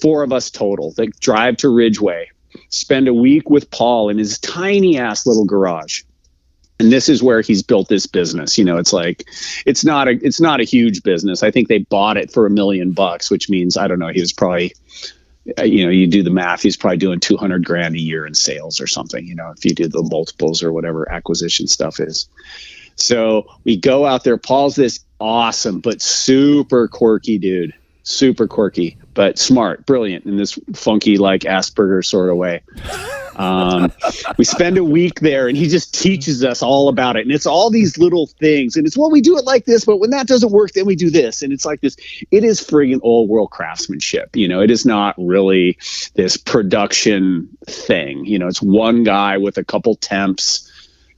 Speaker 2: four of us total that drive to Ridgway, spend a week with Paul in his tiny ass little garage. And this is where he's built this business. It's like, it's not a huge business. I think they bought it for $1 million, which means, I don't know, he was probably, you do the math, he's probably doing $200,000 a year in sales or something, if you do the multiples or whatever acquisition stuff is. So we go out there. Paul's this awesome, but super quirky dude, but smart, brilliant in this funky, like Asperger sort of way. We spend a week there and he just teaches us all about it. And it's all these little things. And it's, well, we do it like this, but when that doesn't work, then we do this. And it's like this, it is friggin' old world craftsmanship. It is not really this production thing. It's one guy with a couple temps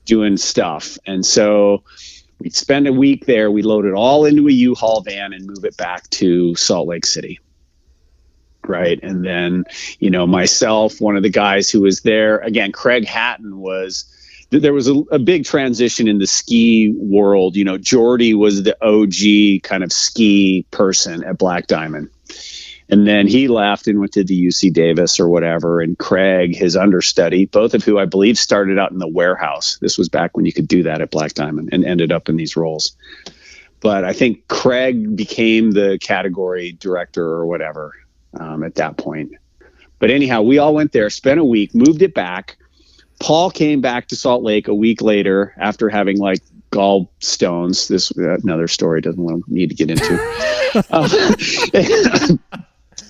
Speaker 2: doing stuff. And so we'd spend a week there. We load it all into a U-Haul van and move it back to Salt Lake City. Right. And then, myself, one of the guys who was there, again, Craig Hatton there was a big transition in the ski world. Jordy was the OG kind of ski person at Black Diamond. And then he left and went to the UC Davis or whatever. And Craig, his understudy, both of who I believe started out in the warehouse. This was back when you could do that at Black Diamond, and ended up in these roles. But I think Craig became the category director or whatever at that point. But anyhow, we all went there, spent a week, moved it back. Paul came back to Salt Lake a week later after having like gallstones. This another story, doesn't need to get into.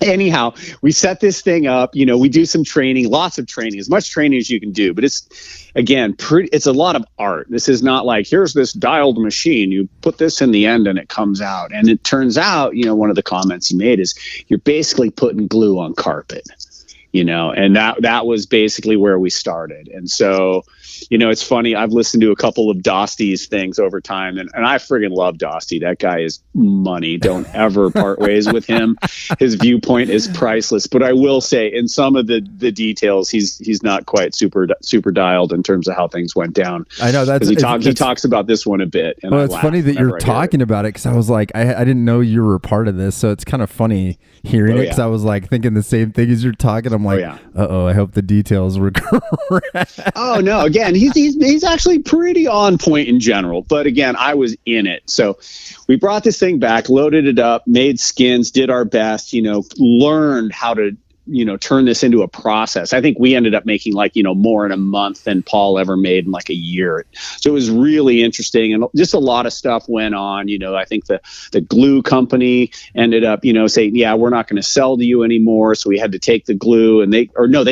Speaker 2: Anyhow, we set this thing up. We do some training, lots of training, as much training as you can do. But it's, again, it's a lot of art. This is not like, here's this dialed machine. You put this in the end and it comes out. And it turns out, one of the comments he made is you're basically putting glue on carpet. And that was basically where we started. And so, it's funny. I've listened to a couple of Dosty's things over time, and I friggin' love Dosty. That guy is money. Don't ever part ways with him. His viewpoint is priceless. But I will say, in some of the details, he's not quite super dialed in terms of how things went down.
Speaker 1: I know
Speaker 2: he talks about this one a bit. And
Speaker 1: it's funny that you're talking about it, because I was like, I didn't know you were a part of this, so it's kind of funny hearing it, because I was like thinking the same thing as you're talking. I'm like, I hope the details were correct.
Speaker 2: Oh no, again, he's actually pretty on point in general, but again, I was in it. So we brought this thing back, loaded it up, made skins, did our best, learned how to turn this into a process. I think we ended up making more in a month than Paul ever made in like a year. So it was really interesting, and just a lot of stuff went on. I think the glue company ended up, saying, yeah, we're not going to sell to you anymore. So we had to take the glue, and they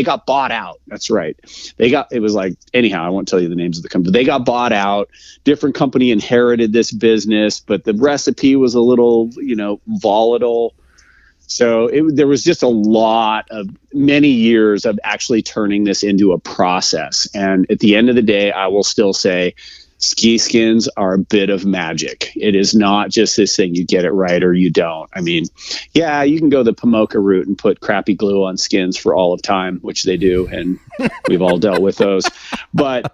Speaker 2: got bought out. That's right. It was like, anyhow, I won't tell you the names of the company. They got bought out. Different company inherited this business, but the recipe was a little, volatile. So there was just many years of actually turning this into a process. And at the end of the day, I will still say ski skins are a bit of magic. It is not just this thing, you get it right or you don't. I mean, yeah, you can go the Pomoka route and put crappy glue on skins for all of time, which they do. And we've all dealt with those. But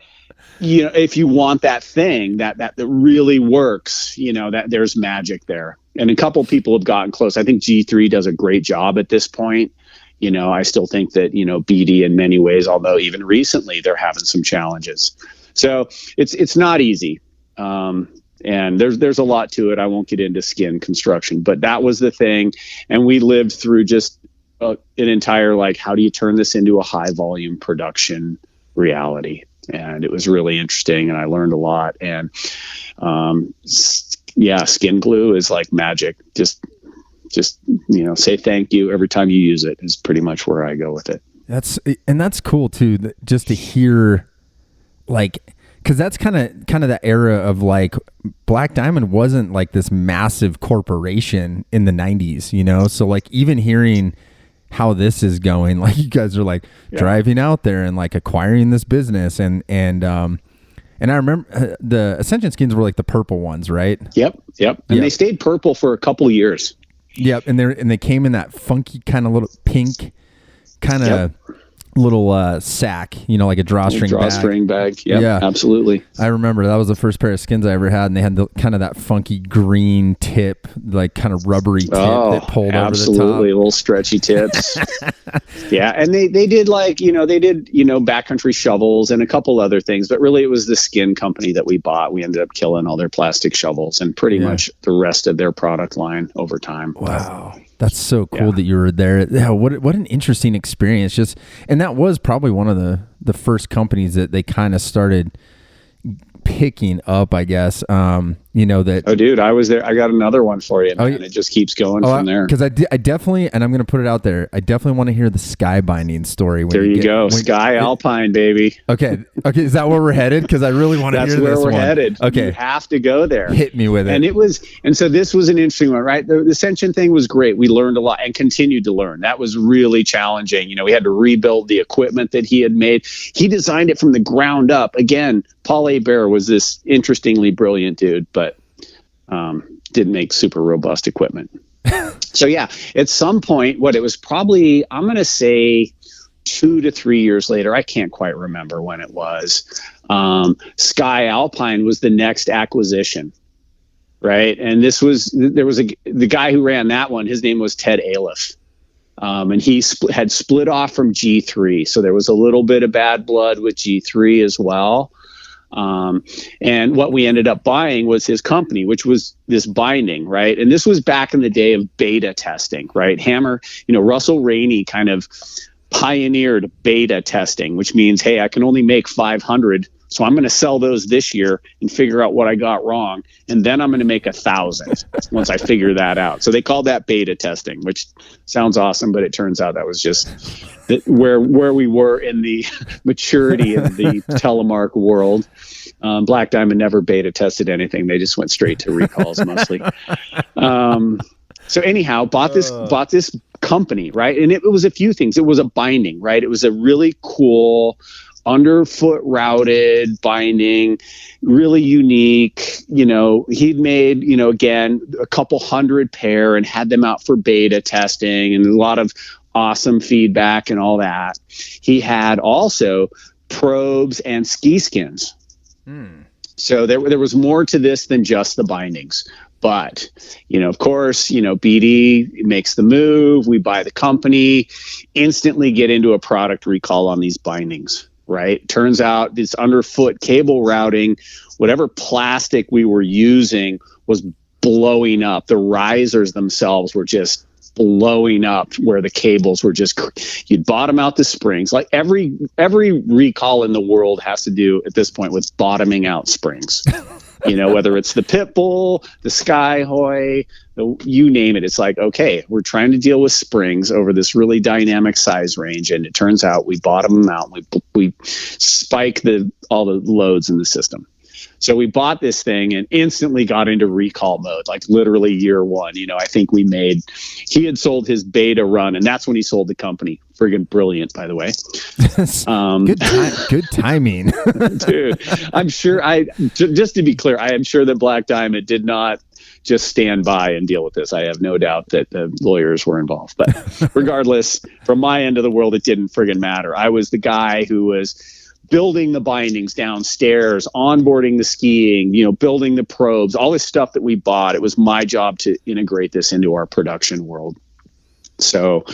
Speaker 2: if you want that thing that really works, that there's magic there. And a couple people have gotten close. I think G3 does a great job at this point. I still think that, BD in many ways, although even recently they're having some challenges. So it's not easy. And there's a lot to it. I won't get into skin construction, but that was the thing. And we lived through just an entire, how do you turn this into a high volume production reality? And it was really interesting, and I learned a lot. And skin glue is like magic. Just say thank you every time you use it is pretty much where I go with it. That's
Speaker 1: cool too, just to hear, because that's kind of the era of Black Diamond wasn't like this massive corporation in the 90s, so even hearing how this is going, you guys are driving out there and acquiring this business, and I remember the Ascension skins were the purple ones, right? Yep. And they stayed purple for a couple of years. Yep. And they came in that funky kind of little pink kind of little sack, like a drawstring bag. Yep, yeah, absolutely. I remember that was the first pair of skins I ever had, and they had kind of that funky green tip, kind of rubbery tip that pulled over the top. Absolutely, little stretchy tips. Yeah, and they did backcountry shovels and a couple other things, but really it was the skin company that we bought. We ended up killing all their plastic shovels and pretty much the rest of their product line over time. Wow. That's so cool that you were there. Yeah, what an interesting experience. And that was probably one of the first companies that they kind of started picking up, I guess. you know, that.
Speaker 2: Oh, dude, I was there. I got another one for you, man. It just keeps going from there.
Speaker 1: Because I definitely, and I'm going to put it out there, I definitely want to hear the sky binding story.
Speaker 2: There you go. Sky Alpine, baby.
Speaker 1: Okay. Is that where we're headed? Because I really want to hear this one.
Speaker 2: That's where we're headed.
Speaker 1: Okay.
Speaker 2: You have to go there.
Speaker 1: Hit me with it.
Speaker 2: And so this was an interesting one, right? The Ascension thing was great. We learned a lot and continued to learn. That was really challenging. You know, we had to rebuild the equipment that he had made. He designed it from the ground up. Again, Paul Hebert was this interestingly brilliant dude, but didn't make super robust equipment. So yeah, at some point, it was probably, I'm going to say 2 to 3 years later, I can't quite remember when it was. Sky Alpine was the next acquisition, right? And the guy who ran that one, his name was Ted Aliff. And he had split off from G3. So there was a little bit of bad blood with G3 as well. And what we ended up buying was his company, which was this binding, right? And this was back in the day of beta testing, right? Hammer, Russell Rainey kind of pioneered beta testing, which means, hey, I can only make 500. So I'm going to sell those this year and figure out what I got wrong. And then I'm going to make 1,000 once I figure that out. So they called that beta testing, which sounds awesome, but it turns out that was just where we were in the maturity of the Telemark world. Black Diamond never beta tested anything. They just went straight to recalls mostly. So anyhow, bought this company, right? And it was a few things. It was a binding, right? It was a really cool underfoot routed binding, really unique. He'd made, again, a couple hundred pair and had them out for beta testing and a lot of awesome feedback and all that. He had also probes and ski skins. So there was more to this than just the bindings. But, of course, BD makes the move. We buy the company, instantly get into a product recall on these bindings. Right. Turns out this underfoot cable routing, whatever plastic we were using was blowing up. The risers themselves were just blowing up where the cables were you'd bottom out the springs. Like every recall in the world has to do at this point with bottoming out springs. Whether it's the Pitbull, the Skyhoy, you name it. It's like, okay, we're trying to deal with springs over this really dynamic size range. And it turns out we bottom them out. We spike all the loads in the system. So we bought this thing and instantly got into recall mode, like literally year one. I think he had sold his beta run, and that's when he sold the company. Friggin' brilliant, by the way.
Speaker 1: Good timing.
Speaker 2: Dude, I'm sure just to be clear, I am sure that Black Diamond did not just stand by and deal with this. I have no doubt that the lawyers were involved. But regardless, from my end of the world, it didn't friggin' matter. I was the guy who was building the bindings downstairs, onboarding the skiing, building the probes, all this stuff that we bought. It was my job to integrate this into our production world. So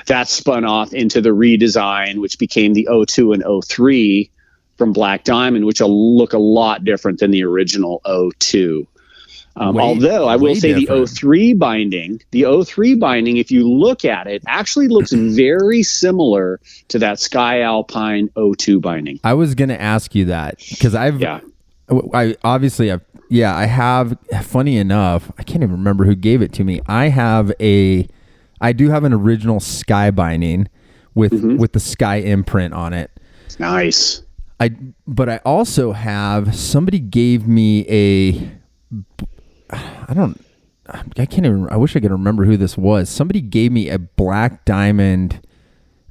Speaker 2: that spun off into the redesign, which became the 02 and 03 from Black Diamond, which will look a lot different than the original 02. Although I will say different. The 03 binding, if you look at it, actually looks very similar to that Sky Alpine 02 binding. I was going to ask you that because I have, funny enough, I can't even remember who gave it to me. I do have an original Sky binding with the Sky imprint on it. Nice. But I also have, somebody gave me I wish I could remember who this was. Somebody gave me a Black Diamond.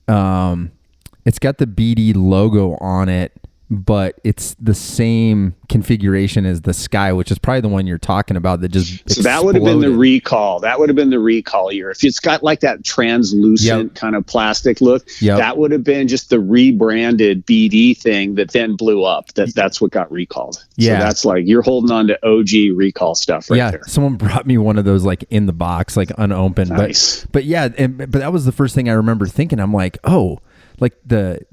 Speaker 2: It's got the BD logo on it, but it's the same configuration as the Sky, which is probably the one you're talking about that just exploded. So that would have been the recall. That would have been the recall year. If it's got like that translucent kind of plastic look, that would have been just the rebranded BD thing that then blew up. That's what got recalled. Yeah. So that's like, you're holding on to OG recall stuff right there. Someone brought me one of those like in the box, like unopened. Nice. But that was the first thing I remember thinking. I'm like, oh, like the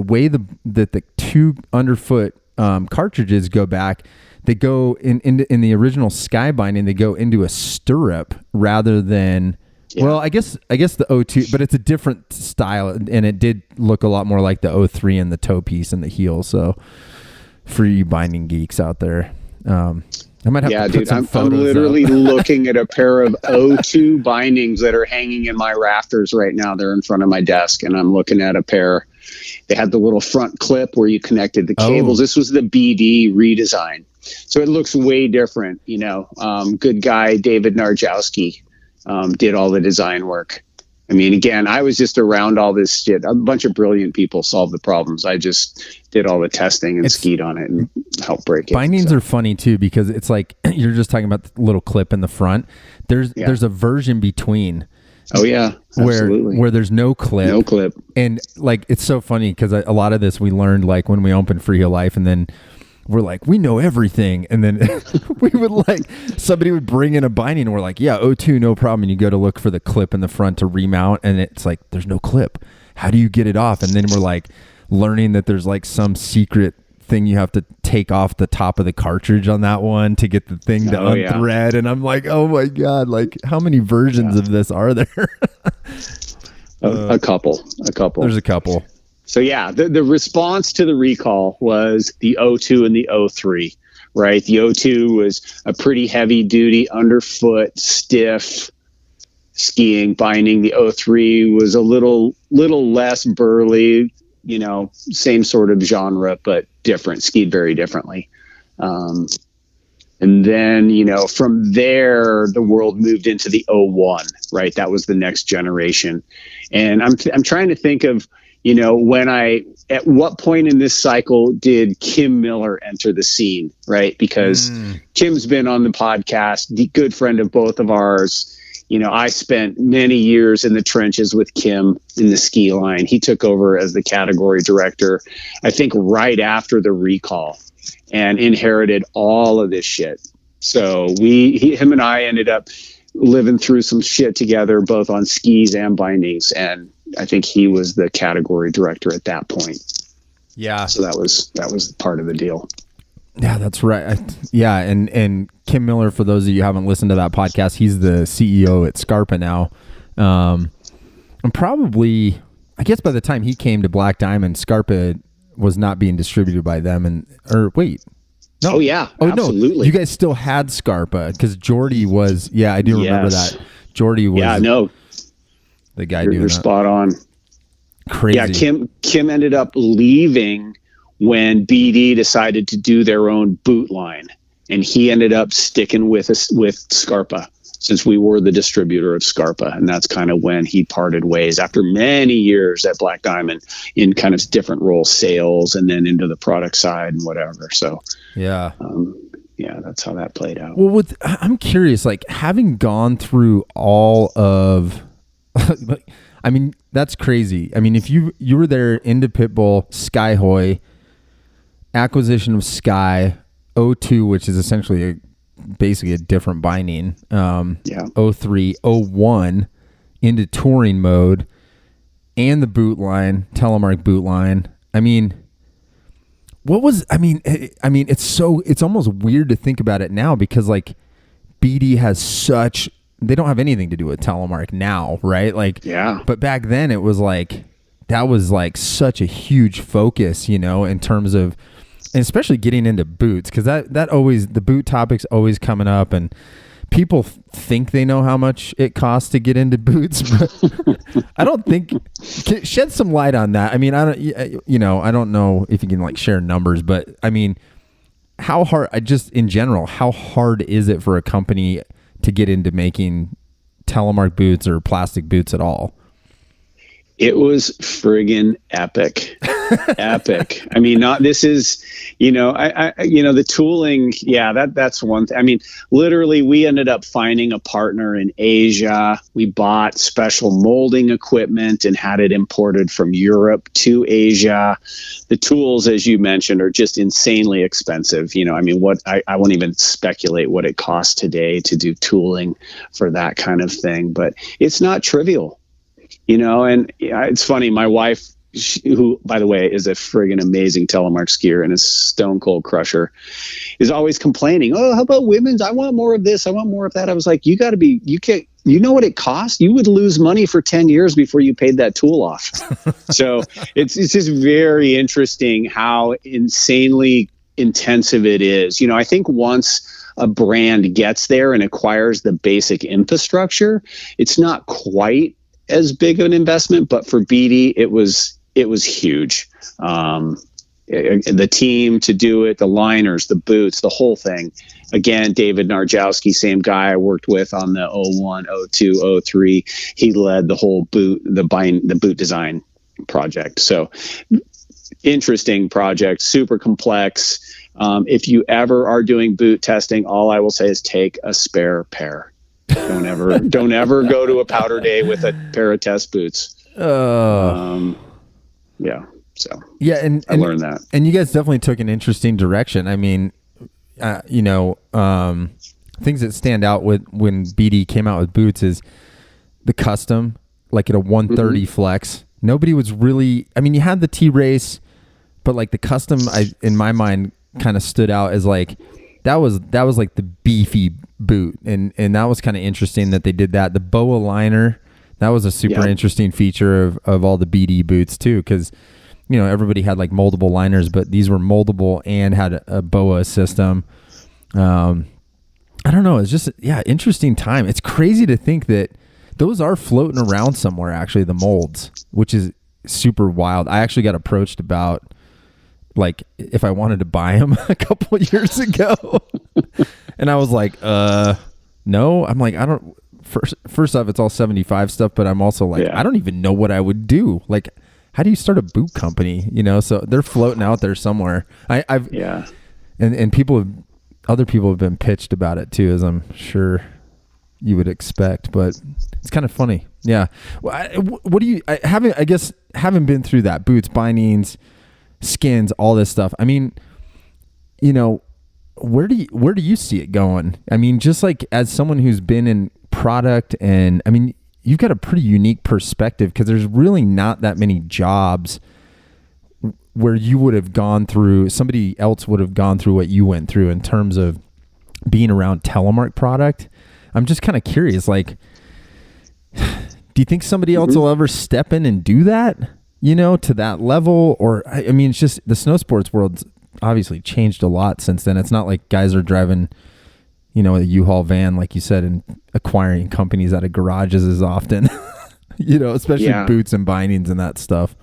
Speaker 2: way the two underfoot cartridges go back, they go in the original Sky binding, they go into a stirrup rather than well, I guess the 02, but it's a different style, and it did look a lot more like the 03 and the toe piece and the heel. So for you binding geeks out there,
Speaker 1: I might have to put
Speaker 2: dude,
Speaker 1: some
Speaker 2: I'm
Speaker 1: photos
Speaker 2: literally
Speaker 1: up.
Speaker 2: looking at a pair of O2 bindings that are hanging in my rafters right now. They're in front of my desk, and I'm looking at a pair. They had the little front clip where you connected the cables. This was the BD redesign. So it looks way different. Good guy, David Narjowski, did all the design work. I mean, again, I was just around all this shit. A bunch of brilliant people solved the problems. I just did all the testing and skied on it and helped break it.
Speaker 1: Bindings are funny too, because it's like you're just talking about the little clip in the front. There's a version between.
Speaker 2: Oh yeah, absolutely.
Speaker 1: Where there's no clip. And like, it's so funny because a lot of this we learned like when we opened Freeheel Life, and then we're like, we know everything. And then we would somebody would bring in a binding and we're like, yeah, O2, no problem. And you go to look for the clip in the front to remount, and it's like, there's no clip. How do you get it off? And then we're like learning that there's like some secret thing you have to take off the top of the cartridge on that one to get the thing to unthread. And I'm like, oh my God, like how many versions of this are there?
Speaker 2: A couple.
Speaker 1: There's a couple.
Speaker 2: So yeah, the response to the recall was the O2 and the O3, right? The O2 was a pretty heavy duty underfoot stiff skiing binding. The O3 was a little less burly, same sort of genre, but different, skied very differently. And then, from there, the world moved into the O1, right? That was the next generation. And I'm trying to think of, at what point in this cycle did Kim Miller enter the scene, right? Because Kim's been on the podcast, the good friend of both of ours. I spent many years in the trenches with Kim in the ski line. He took over as the category director, I think right after the recall, and inherited all of this shit. So him and I ended up living through some shit together, both on skis and bindings. And I think he was the category director at that point.
Speaker 1: Yeah.
Speaker 2: So that was part of the deal.
Speaker 1: Yeah, that's right. And Kim Miller, for those of you who haven't listened to that podcast, he's the CEO at Scarpa now. And probably, I guess by the time he came to Black Diamond, Scarpa was not being distributed by them. No.
Speaker 2: Oh yeah, absolutely.
Speaker 1: No, you guys still had Scarpa because Jordy was. Yeah, I do remember that. Jordy was.
Speaker 2: Yeah, no.
Speaker 1: The guy doing that.
Speaker 2: You're spot on.
Speaker 1: Crazy.
Speaker 2: Yeah, Kim ended up leaving when BD decided to do their own boot line, and he ended up sticking with Scarpa since we were the distributor of Scarpa, and that's kind of when he parted ways after many years at Black Diamond in kind of different roles, sales, and then into the product side and whatever. So
Speaker 1: yeah,
Speaker 2: that's how that played out.
Speaker 1: Well, I'm curious, like having gone through all of, I mean, that's crazy. I mean, if you were there into Pitbull, Skyhoy, acquisition of Sky, O2, which is essentially basically a different binding, 03, 01 into touring mode, and the boot line, Telemark boot line. I mean, it's almost weird to think about it now because like BD has they don't have anything to do with Telemark now, right? Like,
Speaker 2: yeah.
Speaker 1: But back then it was like, that was like such a huge focus, in terms of, and especially getting into boots, because that always, the boot topic's always coming up, and people think they know how much it costs to get into boots, but I don't think. Shed some light on that. I mean, I don't know if you can like share numbers, but I mean, how hard? In general, how hard is it for a company to get into making Telemark boots or plastic boots at all?
Speaker 2: It was friggin' epic. Epic. I mean, this is, the tooling. Yeah, that's one thing. I mean, literally we ended up finding a partner in Asia. We bought special molding equipment and had it imported from Europe to Asia. The tools, as you mentioned, are just insanely expensive. I mean, I won't even speculate what it costs today to do tooling for that kind of thing, but it's not trivial. And it's funny, my wife, who, by the way, is a friggin' amazing Telemark skier and a stone cold crusher, is always complaining, oh, how about women's? I want more of this. I want more of that. I was like, you know what it costs? You would lose money for 10 years before you paid that tool off. So it's just very interesting how insanely intensive it is. I think once a brand gets there and acquires the basic infrastructure, it's not quite as big of an investment, but for BD, it was huge. The team to do it, the liners, the boots, the whole thing. Again, David Narjowski, same guy I worked with on the 01, 02, 03. He led the whole the boot design project. So interesting project, super complex. If you ever are doing boot testing, all I will say is take a spare pair. Don't ever go to a powder day with a pair of test boots. Yeah. So
Speaker 1: and
Speaker 2: I learned that.
Speaker 1: And you guys definitely took an interesting direction. I mean, things that stand out with when BD came out with boots is the custom, like at a 130 flex. Nobody was really, I mean, you had the T-Race, but like the custom, in my mind, kind of stood out as like, that was like the beefy boot. And that was kind of interesting that they did that. The BOA liner, that was a super interesting feature of all the BD boots too. 'Cause everybody had like moldable liners, but these were moldable and had a BOA system. I don't know. It's just, interesting time. It's crazy to think that those are floating around somewhere, actually, the molds, which is super wild. I actually got approached about like if I wanted to buy them a couple of years ago. And I was like, no. I'm like, I don't, first off, it's all 75 stuff, but I'm also like, I don't even know what I would do. Like, how do you start a boot company? So they're floating out there somewhere. And other people have been pitched about it too, as I'm sure you would expect, but it's kind of funny. Yeah. What do you, having been through that, boots, bindings, skins, all this stuff. I mean, where do you see it going? I mean, just like as someone who's been in product, and I mean, you've got a pretty unique perspective because there's really not that many jobs where you would have gone through, somebody else would have gone through what you went through in terms of being around Telemark product. I'm just kind of curious, like, do you think somebody else will ever step in and do that, to that level? Or, I mean, it's just the snow sports world's obviously changed a lot since then. It's not like guys are driving, a U-Haul van, like you said, and acquiring companies out of garages as often, especially boots and bindings and that stuff.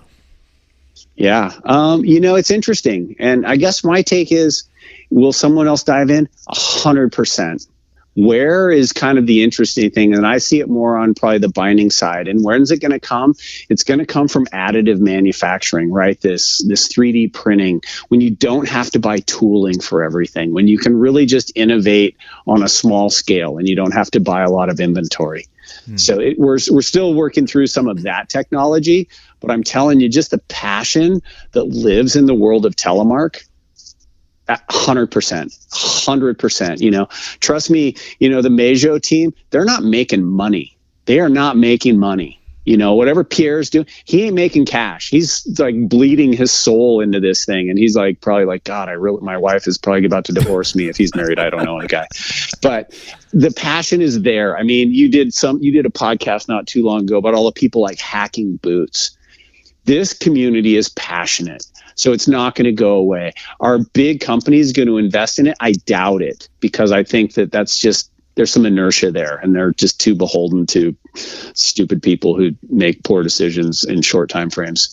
Speaker 2: Yeah. It's interesting. And I guess my take is, will someone else dive in? 100%. Where is kind of the interesting thing? And I see it more on probably the binding side. And when's it going to come? It's going to come from additive manufacturing, right? This 3D printing, when you don't have to buy tooling for everything, when you can really just innovate on a small scale and you don't have to buy a lot of inventory. So we're still working through some of that technology, but I'm telling you, just the passion that lives in the world of Telemark, 100%, trust me, the Meijo team, they're not making money. They are not making money. Whatever Pierre's doing, he ain't making cash. He's like bleeding his soul into this thing. And he's like, probably like, God, my wife is probably about to divorce me if he's married. I don't know the guy, but the passion is there. I mean, you did a podcast not too long ago about all the people like hacking boots. This community is passionate. So it's not going to go away. Are big companies going to invest in it? I doubt it, because I think that's just, there's some inertia there, and they're just too beholden to stupid people who make poor decisions in short time frames.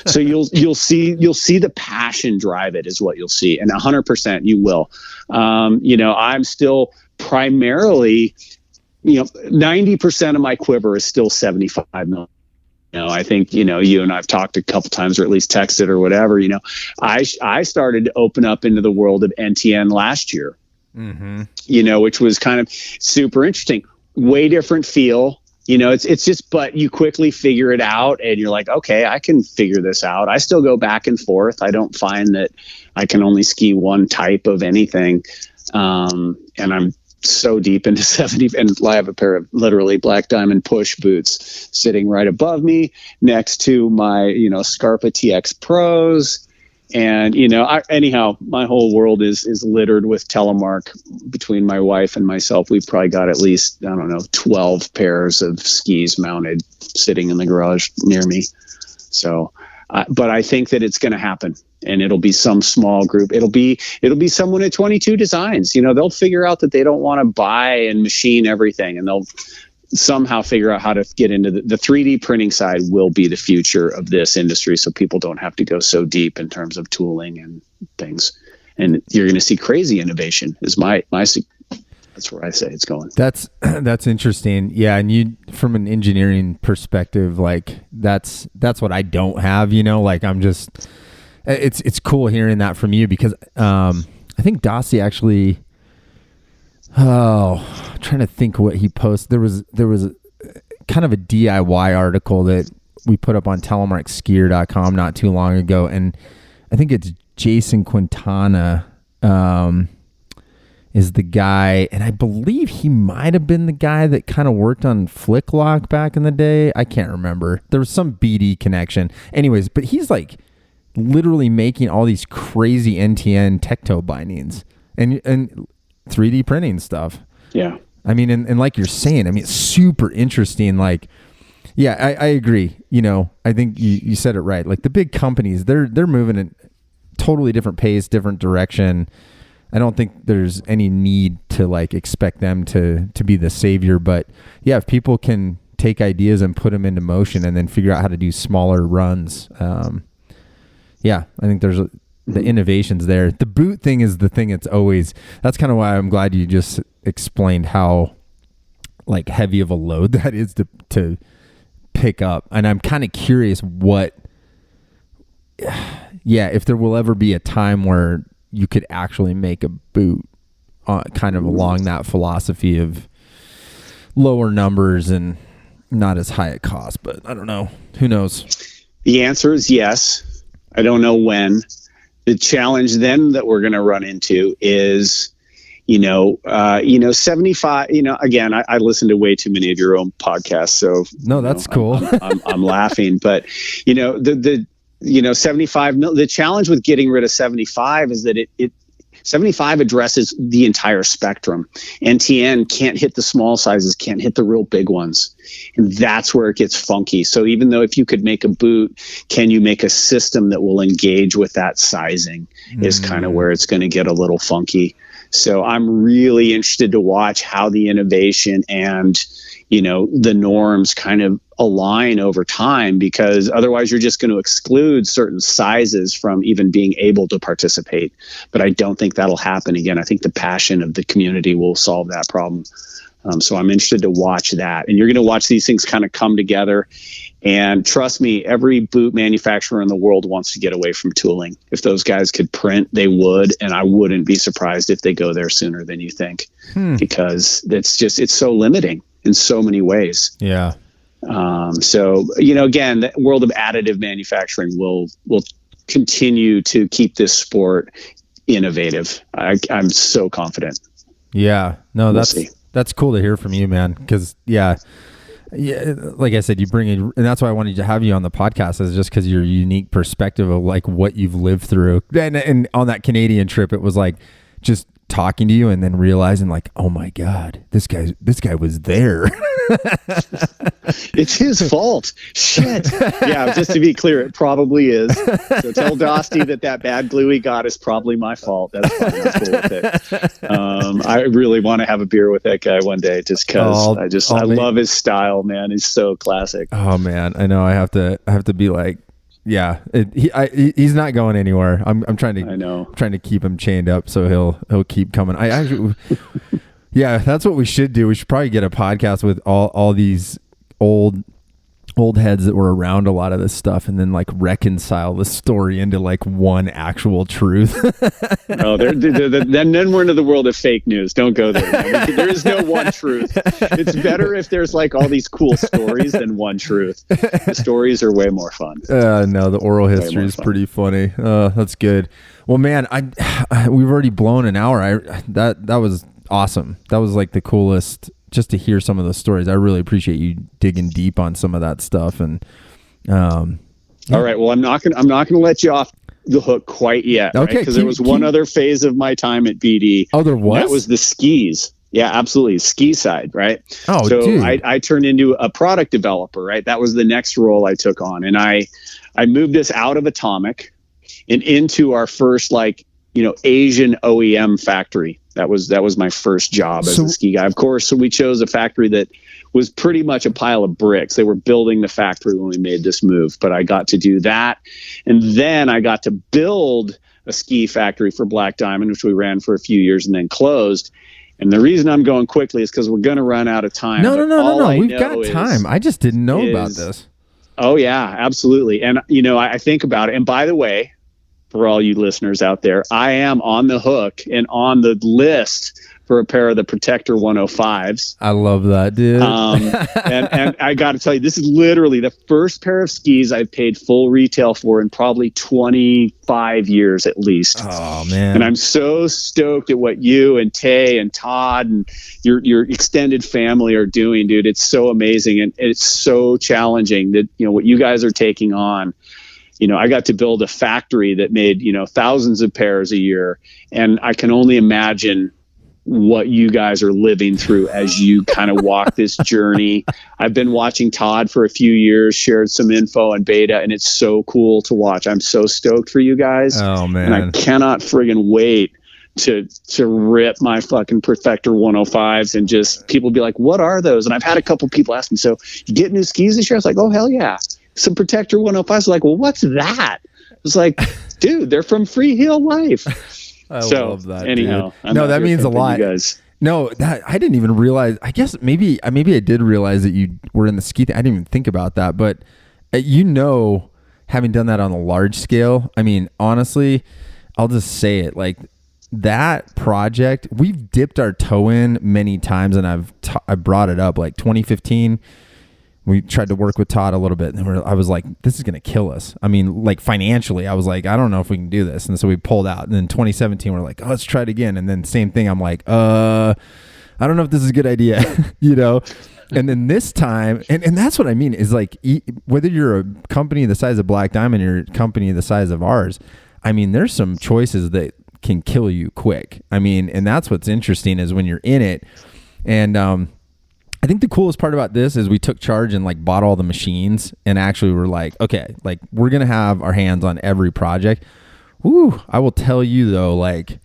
Speaker 2: So you'll see the passion drive it, is what you'll see, and 100% you will. I'm still primarily, 90% of my quiver is still 75 million. I think, you and I've talked a couple times, or at least texted or whatever, I started to open up into the world of NTN last year, which was kind of super interesting, way different feel. It's just, but you quickly figure it out and you're like, okay, I can figure this out. I still go back and forth. I don't find that I can only ski one type of anything. And I'm so deep into 70, and I have a pair of literally black diamond push boots sitting right above me next to my, Scarpa TX Pros. And, anyhow, my whole world is littered with Telemark. Between my wife and myself, we've probably got at least, 12 pairs of skis mounted sitting in the garage near me. So, but I think that it's going to happen. and it'll be some small group. It'll be someone at 22 Designs. They'll figure out that they don't want to buy and machine everything, and they'll somehow figure out how to get into the 3D printing side will be the future of this industry. So people don't have to go so deep in terms of tooling and things. And you're going to see crazy innovation is my that's where I say it's going.
Speaker 1: That's interesting. Yeah. And you, from an engineering perspective, like that's what I don't have, like I'm just, it's cool hearing that from you because, I think Dossie actually, I'm trying to think what he posted. There was kind of a DIY article that we put up on telemarkskier.com not too long ago, and I think it's Jason Quintana is the guy, and I believe he might have been the guy that kind of worked on Flicklock back in the day. I can't remember. There was some BD connection. Anyways, but he's like literally making all these crazy NTN tecto bindings and 3D printing stuff.
Speaker 2: Yeah.
Speaker 1: I mean, and like you're saying, I mean, it's super interesting. Like, yeah, I agree. I think you said it right. Like the big companies, they're moving at totally different pace, different direction. I don't think there's any need to like expect them to be the savior, but yeah, if people can take ideas and put them into motion and then figure out how to do smaller runs, yeah, I think there's the innovations there. The boot thing is the thing. That's kind of why I'm glad you just explained how like heavy of a load that is to pick up. And I'm kind of curious if there will ever be a time where you could actually make a boot kind of along that philosophy of lower numbers and not as high a cost, but I don't know. Who knows?
Speaker 2: The answer is yes. I don't know when. The challenge then that we're going to run into is, 75, again, I listen to way too many of your own podcasts. So
Speaker 1: no, that's cool.
Speaker 2: I'm laughing, but the 75, the challenge with getting rid of 75 is that it 75 addresses the entire spectrum. NTN can't hit the small sizes, can't hit the real big ones. And that's where it gets funky. So even though if you could make a boot, can you make a system that will engage with that sizing is kind of where it's going to get a little funky. So I'm really interested to watch how the innovation and, the norms kind of align over time, because otherwise you're just going to exclude certain sizes from even being able to participate. But I don't think that'll happen. Again, I think the passion of the community will solve that problem. So I'm interested to watch that. And you're going to watch these things kind of come together. And trust me, every boot manufacturer in the world wants to get away from tooling. If those guys could print, they would. And I wouldn't be surprised if they go there sooner than you think, because it's so limiting in so many ways.
Speaker 1: Yeah.
Speaker 2: So, again, the world of additive manufacturing will continue to keep this sport innovative. I'm so confident.
Speaker 1: Yeah. No, that's cool to hear from you, man. Because yeah, like I said, you bring in, and that's why I wanted to have you on the podcast, is just because your unique perspective of like what you've lived through. And on that Canadian trip, it was like just talking to you and then realizing like, oh my God, this guy was there.
Speaker 2: It's his fault. Shit. Yeah, just to be clear, it probably is. So tell Dosty that bad glue he got is probably my fault. That's fine. I'm cool with it. I really want to have a beer with that guy one day, just because I love his style, man. He's so classic.
Speaker 1: Oh man, I know. I have to be like, yeah, he's not going anywhere. I'm trying to keep him chained up so he'll keep coming. I actually. Yeah, that's what we should do. We should probably get a podcast with all these old heads that were around a lot of this stuff, and then like reconcile the story into like one actual truth.
Speaker 2: No, then we're into the world of fake news. Don't go there. There is no one truth. It's better if there's like all these cool stories than one truth. The stories are way more fun.
Speaker 1: No, the oral history is pretty funny. That's good. Well, man, we've already blown an hour. That was awesome. That was like the coolest, just to hear some of the stories. I really appreciate you digging deep on some of that stuff. And all
Speaker 2: right, well, I'm not gonna let you off the hook quite yet. Okay, because there was one other phase of my time at BD.
Speaker 1: Oh, there was?
Speaker 2: That was the skis. Yeah, absolutely, ski side, right?
Speaker 1: Oh,
Speaker 2: so
Speaker 1: dude.
Speaker 2: I turned into a product developer, right? That was the next role I took on, and I moved us out of Atomic and into our first Asian OEM factory. That was my first job as a ski guy. Of course, so we chose a factory that was pretty much a pile of bricks. They were building the factory when we made this move, but I got to do that. And then I got to build a ski factory for Black Diamond, which we ran for a few years and then closed. And the reason I'm going quickly is because we're going to run out of time.
Speaker 1: No. We've got time. I just didn't know about this.
Speaker 2: Oh, yeah, absolutely. And, I think about it. And by the way, for all you listeners out there, I am on the hook and on the list for a pair of the Protector 105s.
Speaker 1: I love that, dude.
Speaker 2: And I got to tell you, this is literally the first pair of skis I've paid full retail for in probably 25 years at least.
Speaker 1: Oh, man.
Speaker 2: And I'm so stoked at what you and Tay and Todd and your extended family are doing, dude. It's so amazing. And it's so challenging that, what you guys are taking on. I got to build a factory that made, thousands of pairs a year. And I can only imagine what you guys are living through as you kind of walk this journey. I've been watching Todd for a few years, shared some info and beta, and it's so cool to watch. I'm so stoked for you guys.
Speaker 1: Oh, man.
Speaker 2: And I cannot friggin' wait to rip my fucking Protector 105s and just people be like, what are those? And I've had a couple people ask me, so you get new skis this year? I was like, oh, hell yeah. Some Protector 105s. Like, well, what's that? It's like, dude, they're from Freeheel Life.
Speaker 1: I love that.
Speaker 2: Anyhow,
Speaker 1: no, that means a lot. Guys. No, that I didn't even realize. I guess maybe I did realize that you were in the ski thing. I didn't even think about that, but having done that on a large scale, I mean, honestly, I'll just say it like that project. We've dipped our toe in many times, and I brought it up like 2015. We tried to work with Todd a little bit, and I was like, this is going to kill us. I mean, like financially, I was like, I don't know if we can do this. And so we pulled out. And then 2017, we're like, oh, let's try it again. And then same thing. I'm like, I don't know if this is a good idea, And then this time, and that's what I mean is like, whether you're a company the size of Black Diamond or a company the size of ours, I mean, there's some choices that can kill you quick. I mean, and that's what's interesting is when you're in it. And, I think the coolest part about this is we took charge and like bought all the machines and actually were like, okay, like we're going to have our hands on every project. Woo, I will tell you though, like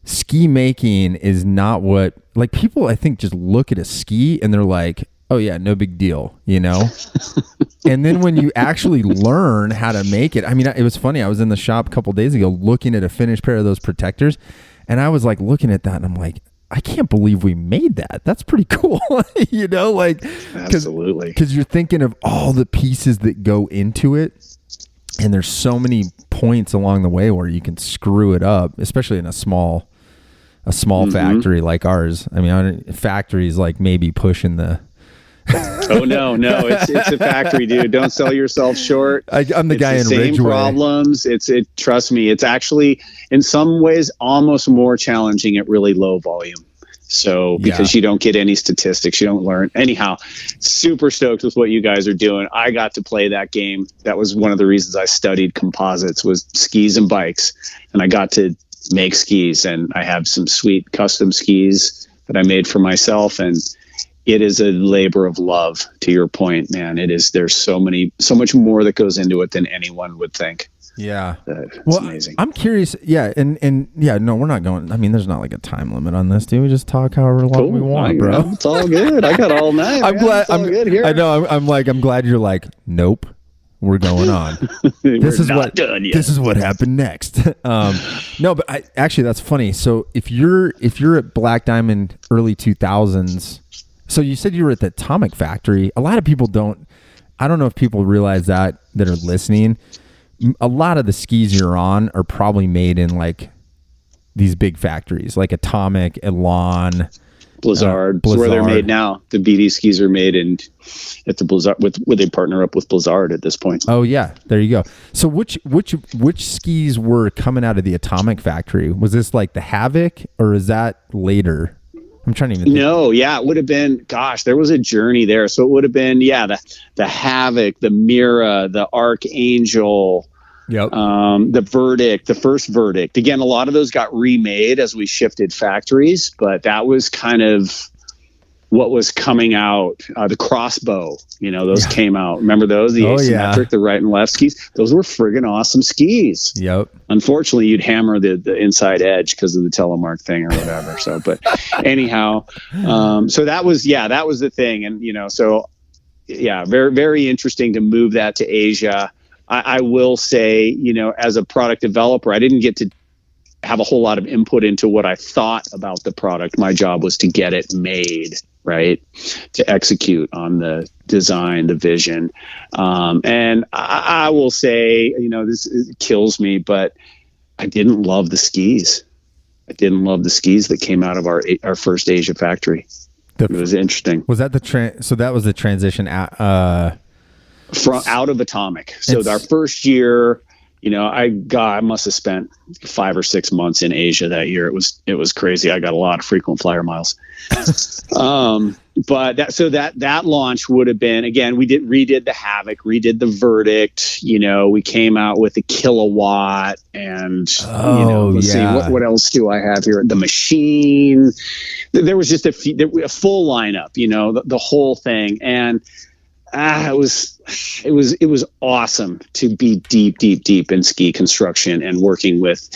Speaker 1: ski making is not what, like people I think just look at a ski and they're like, oh yeah, no big deal, And then when you actually learn how to make it, I mean, it was funny. I was in the shop a couple days ago looking at a finished pair of those Protectors and I was like looking at that and I'm like, I can't believe we made that. That's pretty cool, like
Speaker 2: absolutely.
Speaker 1: Because you're thinking of all the pieces that go into it, and there's so many points along the way where you can screw it up, especially in a small factory like ours. I mean, factories like maybe pushing the.
Speaker 2: Oh no, it's a factory, dude. Don't sell yourself short.
Speaker 1: I'm the guy in
Speaker 2: Ridgeway. Same problems. Trust me. It's actually in some ways almost more challenging at really low volume. So because you don't get any statistics, you don't learn. Anyhow, super stoked with what you guys are doing. I got to play that game. That was one of the reasons I studied composites was skis and bikes, and I got to make skis. And I have some sweet custom skis that I made for myself and. It is a labor of love, to your point, man. It is. There's so much more that goes into it than anyone would think.
Speaker 1: Yeah.
Speaker 2: It's amazing.
Speaker 1: I'm curious. Yeah. And yeah, no, we're not going. I mean, there's not like a time limit on this, dude. We just talk however long we want, bro.
Speaker 2: It's all good. I got all night.
Speaker 1: I'm glad.
Speaker 2: I'm good here.
Speaker 1: I know. I'm glad you're like, nope. We're going on. This is what happened next. No, but actually that's funny. So if you're at Black Diamond early 2000s. So you said you were at the Atomic Factory. A lot of people I don't know if people realize that are listening. A lot of the skis you're on are probably made in like these big factories like Atomic, Elan,
Speaker 2: Blizzard. Where they're made now. The BD skis are made at the Blizzard where they partner up with Blizzard at this point.
Speaker 1: Oh yeah, there you go. So which skis were coming out of the Atomic Factory? Was this like the Havoc or is that later? I'm trying to even think.
Speaker 2: No, yeah, it would have been, gosh, there was a journey there. So it would have been, the Havoc, the Mira, the Archangel, the Verdict, the first Verdict. Again, a lot of those got remade as we shifted factories, but that was kind of what was coming out, the crossbow, those came out. Remember those? The asymmetric, the right and left skis. Those were friggin' awesome skis.
Speaker 1: Yep. Unfortunately,
Speaker 2: you'd hammer the inside edge because of the Telemark thing or whatever. So, but anyhow, so that was the thing. And, so yeah, very, very interesting to move that to Asia. I will say, as a product developer, I didn't get to have a whole lot of input into what I thought about the product. My job was to get it made, right? To execute on the design, the vision. And I will say, this kills me, but I didn't love the skis. I didn't love the skis that came out of our first Asia factory. It was interesting.
Speaker 1: Was that so that was the transition
Speaker 2: from out of Atomic. So our first year, I must have spent 5 or 6 months in Asia that year. It was crazy. I got a lot of frequent flyer miles. But that launch would have been, again, we redid the Havoc, redid the Verdict. We came out with the Kilowatt, and let's see, what else do I have here? The Machine. There was just a full lineup. The whole thing, and it was awesome to be deep in ski construction and working with,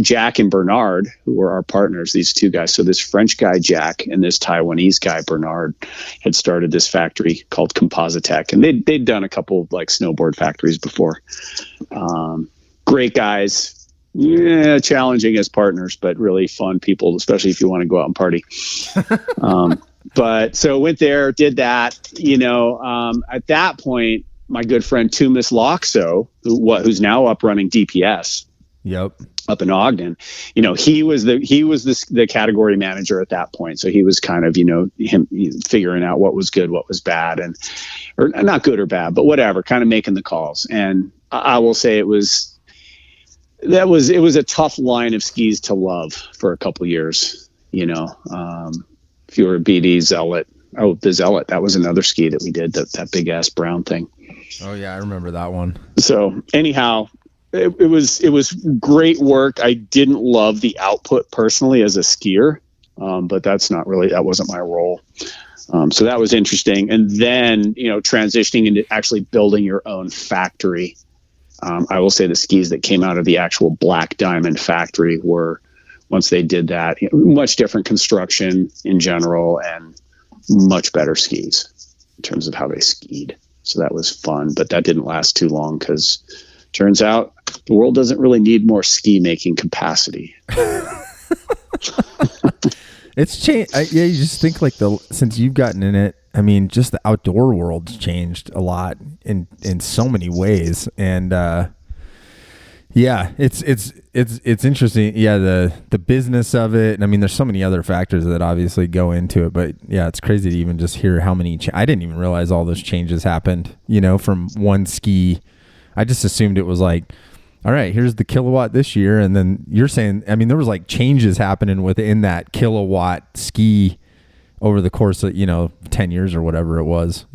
Speaker 2: Jack and Bernard, who were our partners, these two guys. So this French guy, Jack, and this Taiwanese guy, Bernard, had started this factory called Compositech, and they'd done a couple of snowboard factories before. Great guys. Yeah, challenging as partners, but really fun people, especially if you want to go out and party. But so went there, did that, at that point, my good friend Tumas Loxo, who's now up running DPS.
Speaker 1: Yep.
Speaker 2: Up in Ogden, he was the category manager at that point. So he was kind of, him figuring out what was good, what was bad, or not good or bad, but whatever, kind of making the calls. And I will say it was a tough line of skis to love for a couple years, if you were a BD Zealot. Oh, the Zealot. That was another ski that we did, that big ass brown thing.
Speaker 1: Oh yeah, I remember that one.
Speaker 2: So anyhow, it was great work. I didn't love the output personally as a skier, but that wasn't my role. So that was interesting. And then, transitioning into actually building your own factory. I will say the skis that came out of the actual Black Diamond factory were, once they did that, much different construction in general and much better skis in terms of how they skied. So that was fun, but that didn't last too long because turns out the world doesn't really need more ski making capacity.
Speaker 1: It's changed. You just think since you've gotten in it, I mean, just the outdoor world's changed a lot in so many ways. And, it's interesting. Yeah. The business of it. And I mean, there's so many other factors that obviously go into it, but yeah, it's crazy to even just hear how many, I didn't even realize all those changes happened, from one ski. I just assumed it was like, all right, here's the Kilowatt this year. And then you're saying, I mean, there was changes happening within that Kilowatt ski over the course of, 10 years or whatever it was,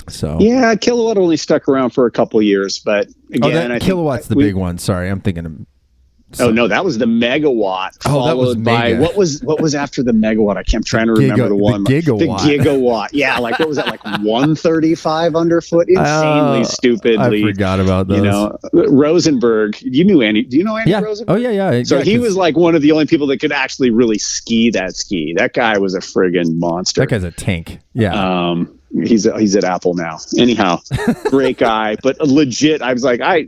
Speaker 1: So
Speaker 2: yeah, Kilowatt only stuck around for a couple years, but again,
Speaker 1: Kilowatt's the big one. Sorry, I'm thinking of.
Speaker 2: Oh no, that was the Megawatt. Followed by what was after the Megawatt? I'm trying to remember the one.
Speaker 1: The Gigawatt.
Speaker 2: The Gigawatt. Yeah, what was that? 135 underfoot? Insanely, stupidly.
Speaker 1: I forgot about those.
Speaker 2: Rosenberg. You knew Andy? Do you know Andy Rosenberg?
Speaker 1: Oh yeah.
Speaker 2: So he was one of the only people that could actually really ski that ski. That guy was a friggin' monster.
Speaker 1: That guy's a tank. Yeah.
Speaker 2: He's at Apple now. Anyhow, great guy, but legit. I was I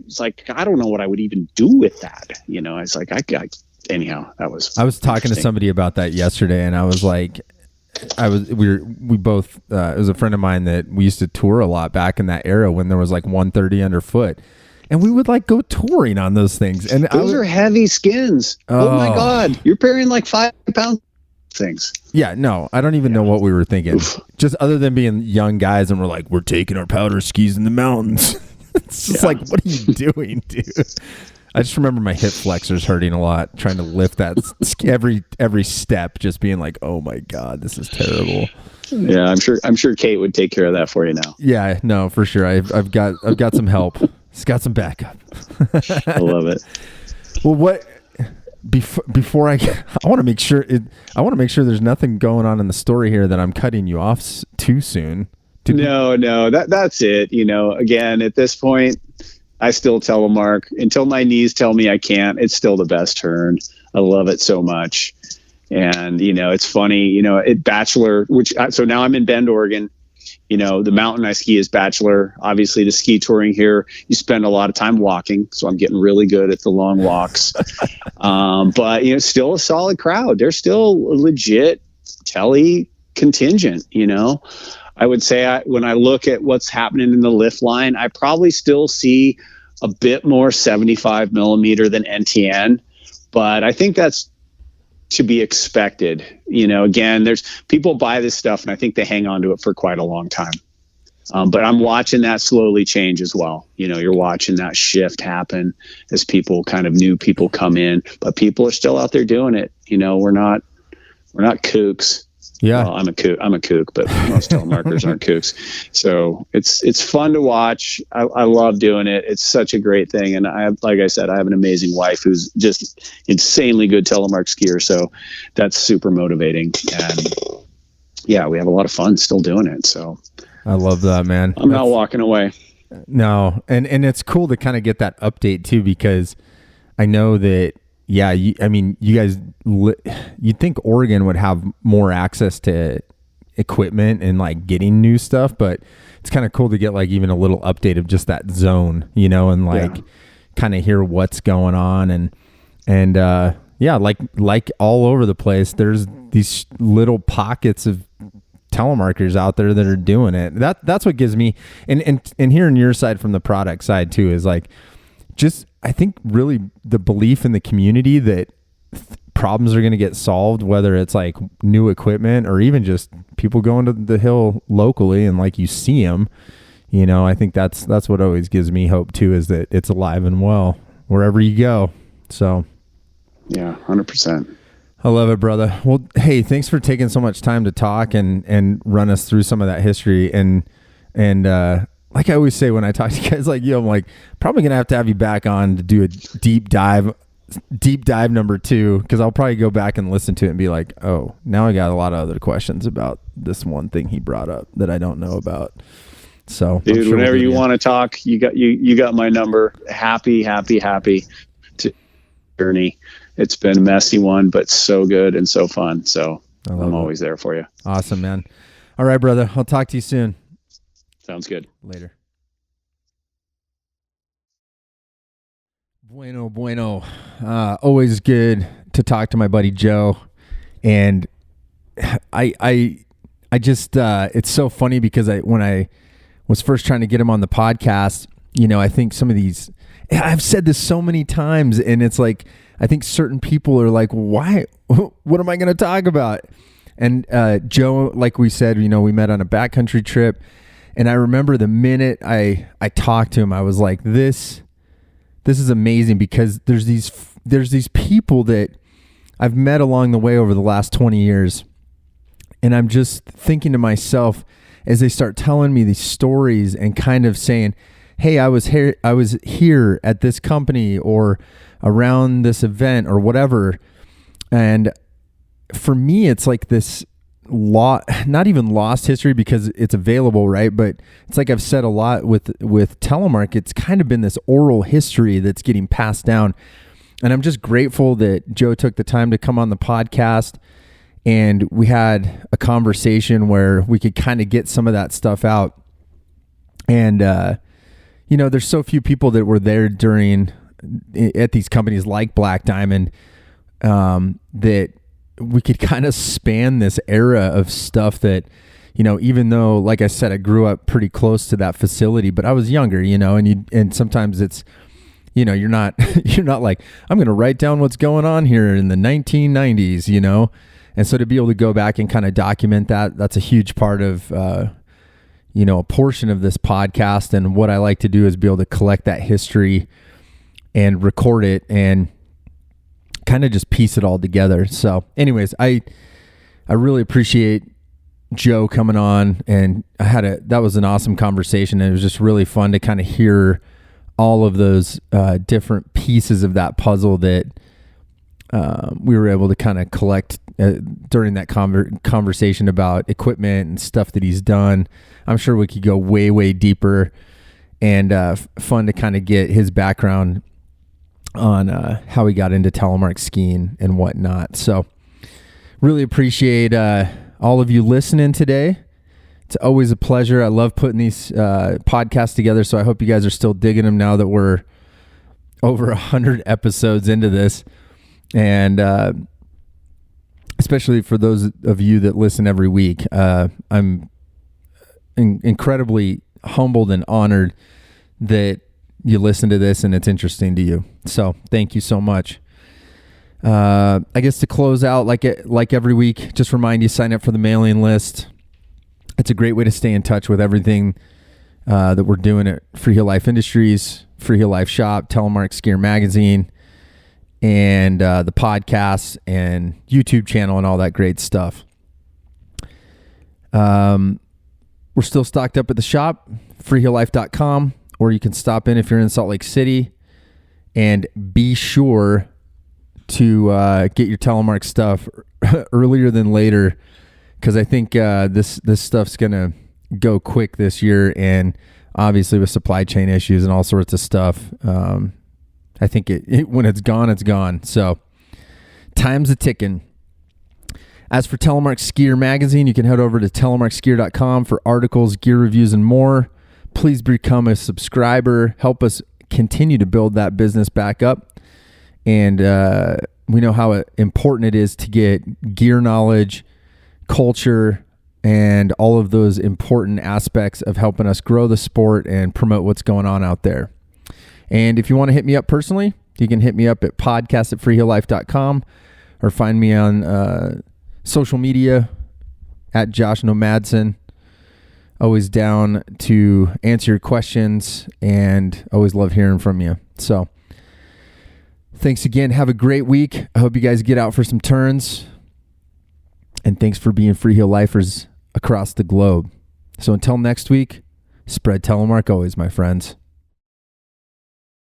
Speaker 2: don't know what I would even do with that. I was anyhow, that was.
Speaker 1: I was talking to somebody about that yesterday, and I was like, we both. It was a friend of mine that we used to tour a lot back in that era when there was 130 underfoot, and we would go touring on those things. And
Speaker 2: those are heavy skins. Oh my God, you're carrying 5 pounds. Things.
Speaker 1: Yeah, no, I don't even know what we were thinking. Oof. Just other than being young guys and we're taking our powder skis in the mountains. It's just what are you doing, dude? I just remember my hip flexors hurting a lot trying to lift that every step, just being oh my God, this is terrible.
Speaker 2: Yeah, I'm sure Kate would take care of that for you now.
Speaker 1: Yeah, no, for sure. I've got some help. It's got some backup.
Speaker 2: I love it.
Speaker 1: Well, before I want to make sure there's nothing going on in the story here that I'm cutting you off too soon.
Speaker 2: No, that's it. Again, at this point, I still Telemark until my knees tell me I can't. It's still the best turn. I love it so much. And, it's funny, at Bachelor, so now I'm in Bend, Oregon. The mountain I ski is Bachelor. Obviously, the ski touring here, you spend a lot of time walking. So I'm getting really good at the long walks. But, still a solid crowd. They're still a legit Tele contingent, I would say when I look at what's happening in the lift line, I probably still see a bit more 75 millimeter than NTN. But I think that's to be expected. Again, there's people buy this stuff and I think they hang on to it for quite a long time. But I'm watching that slowly change as well. You're watching that shift happen as new people come in, but people are still out there doing it. We're not kooks.
Speaker 1: Yeah.
Speaker 2: Well, I'm a kook, but most telemarketers aren't kooks. So it's fun to watch. I love doing it. It's such a great thing. And like I said, I have an amazing wife who's just insanely good telemark skier. So that's super motivating. And yeah, we have a lot of fun still doing it. So
Speaker 1: I love that, man.
Speaker 2: I'm not walking away.
Speaker 1: No. And it's cool to kind of get that update too, because I know that, yeah, you guys, you'd think Oregon would have more access to equipment and like getting new stuff, but it's kind of cool to get like even a little update of just that zone, and like kind of hear what's going on. And yeah, like all over the place, there's these little pockets of telemarketers out there that are doing it. That's what gives me, and hearing your side from the product side too, is like, just, I think really the belief in the community that problems are going to get solved, whether it's like new equipment or even just people going to the hill locally and like you see them, I think that's what always gives me hope too, is that it's alive and well wherever you go. So
Speaker 2: yeah, 100%.
Speaker 1: I love it, brother. Well, hey, thanks for taking so much time to talk and run us through some of that history. And like I always say when I talk to guys like you, I'm like, probably going to have you back on to do a deep dive number 2, because I'll probably go back and listen to it and be like, oh, now I got a lot of other questions about this one thing he brought up that I don't know about. So
Speaker 2: dude, sure whenever you want to talk, you got my number. Happy to journey. It's been a messy one, but so good and so fun. So I'm always there for you.
Speaker 1: Awesome, man. All right, brother. I'll talk to you soon.
Speaker 2: Sounds good.
Speaker 1: Later. Bueno. Always good to talk to my buddy Joe. And I just, it's so funny because when I was first trying to get him on the podcast, I think some of these, I've said this so many times, and it's like, I think certain people are like, why, what am I going to talk about? And Joe, like we said, we met on a backcountry trip. And I remember the minute I talked to him, I was like, this is amazing, because there's these people that I've met along the way over the last 20 years. And I'm just thinking to myself, as they start telling me these stories and kind of saying, hey, I was here at this company or around this event or whatever. And for me, it's like this not even lost history, because it's available, right? But it's like I've said a lot with Telemark, it's kind of been this oral history that's getting passed down. And I'm just grateful that Joe took the time to come on the podcast, and we had a conversation where we could kind of get some of that stuff out. And there's so few people that were there at these companies like Black Diamond that we could kind of span this era of stuff that, even though, like I said, I grew up pretty close to that facility, but I was younger, and sometimes it's, you're not like, I'm going to write down what's going on here in the 1990s, and so to be able to go back and kind of document that's a huge part of, a portion of this podcast. And what I like to do is be able to collect that history and record it and kind of just piece it all together. So anyways, I really appreciate Joe coming on, and that was an awesome conversation. And it was just really fun to kind of hear all of those different pieces of that puzzle that we were able to kind of collect during that conversation about equipment and stuff that he's done. I'm sure we could go way, way deeper, and fun to kind of get his background on how he got into telemark skiing and whatnot. So really appreciate all of you listening today. It's always a pleasure. I love putting these podcasts together, so I hope you guys are still digging them now that we're over 100 episodes into this. And especially for those of you that listen every week, I'm incredibly humbled and honored that you listen to this and it's interesting to you. So thank you so much. I guess to close out, like every week, just remind you, sign up for the mailing list. It's a great way to stay in touch with everything that we're doing at Freeheel Life Industries, Freeheel Life Shop, Telemark Skier Magazine, and the podcasts and YouTube channel and all that great stuff. We're still stocked up at the shop, freeheellife.com, or you can stop in if you're in Salt Lake City, and be sure to get your Telemark stuff earlier than later, because I think this stuff's going to go quick this year, and obviously with supply chain issues and all sorts of stuff, I think it when it's gone, it's gone. So time's a ticking. As for Telemark Skier Magazine, you can head over to telemarkskier.com for articles, gear reviews, and more. Please become a subscriber. Help us continue to build that business back up. And we know how important it is to get gear knowledge, culture, and all of those important aspects of helping us grow the sport and promote what's going on out there. And if you want to hit me up personally, you can hit me up at podcast@freeheellife.com or find me on social media at Josh Nomadson. Always down to answer your questions and always love hearing from you. So thanks again. Have a great week. I hope you guys get out for some turns. And thanks for being Freeheel Lifers across the globe. So until next week, spread Telemark always, my friends.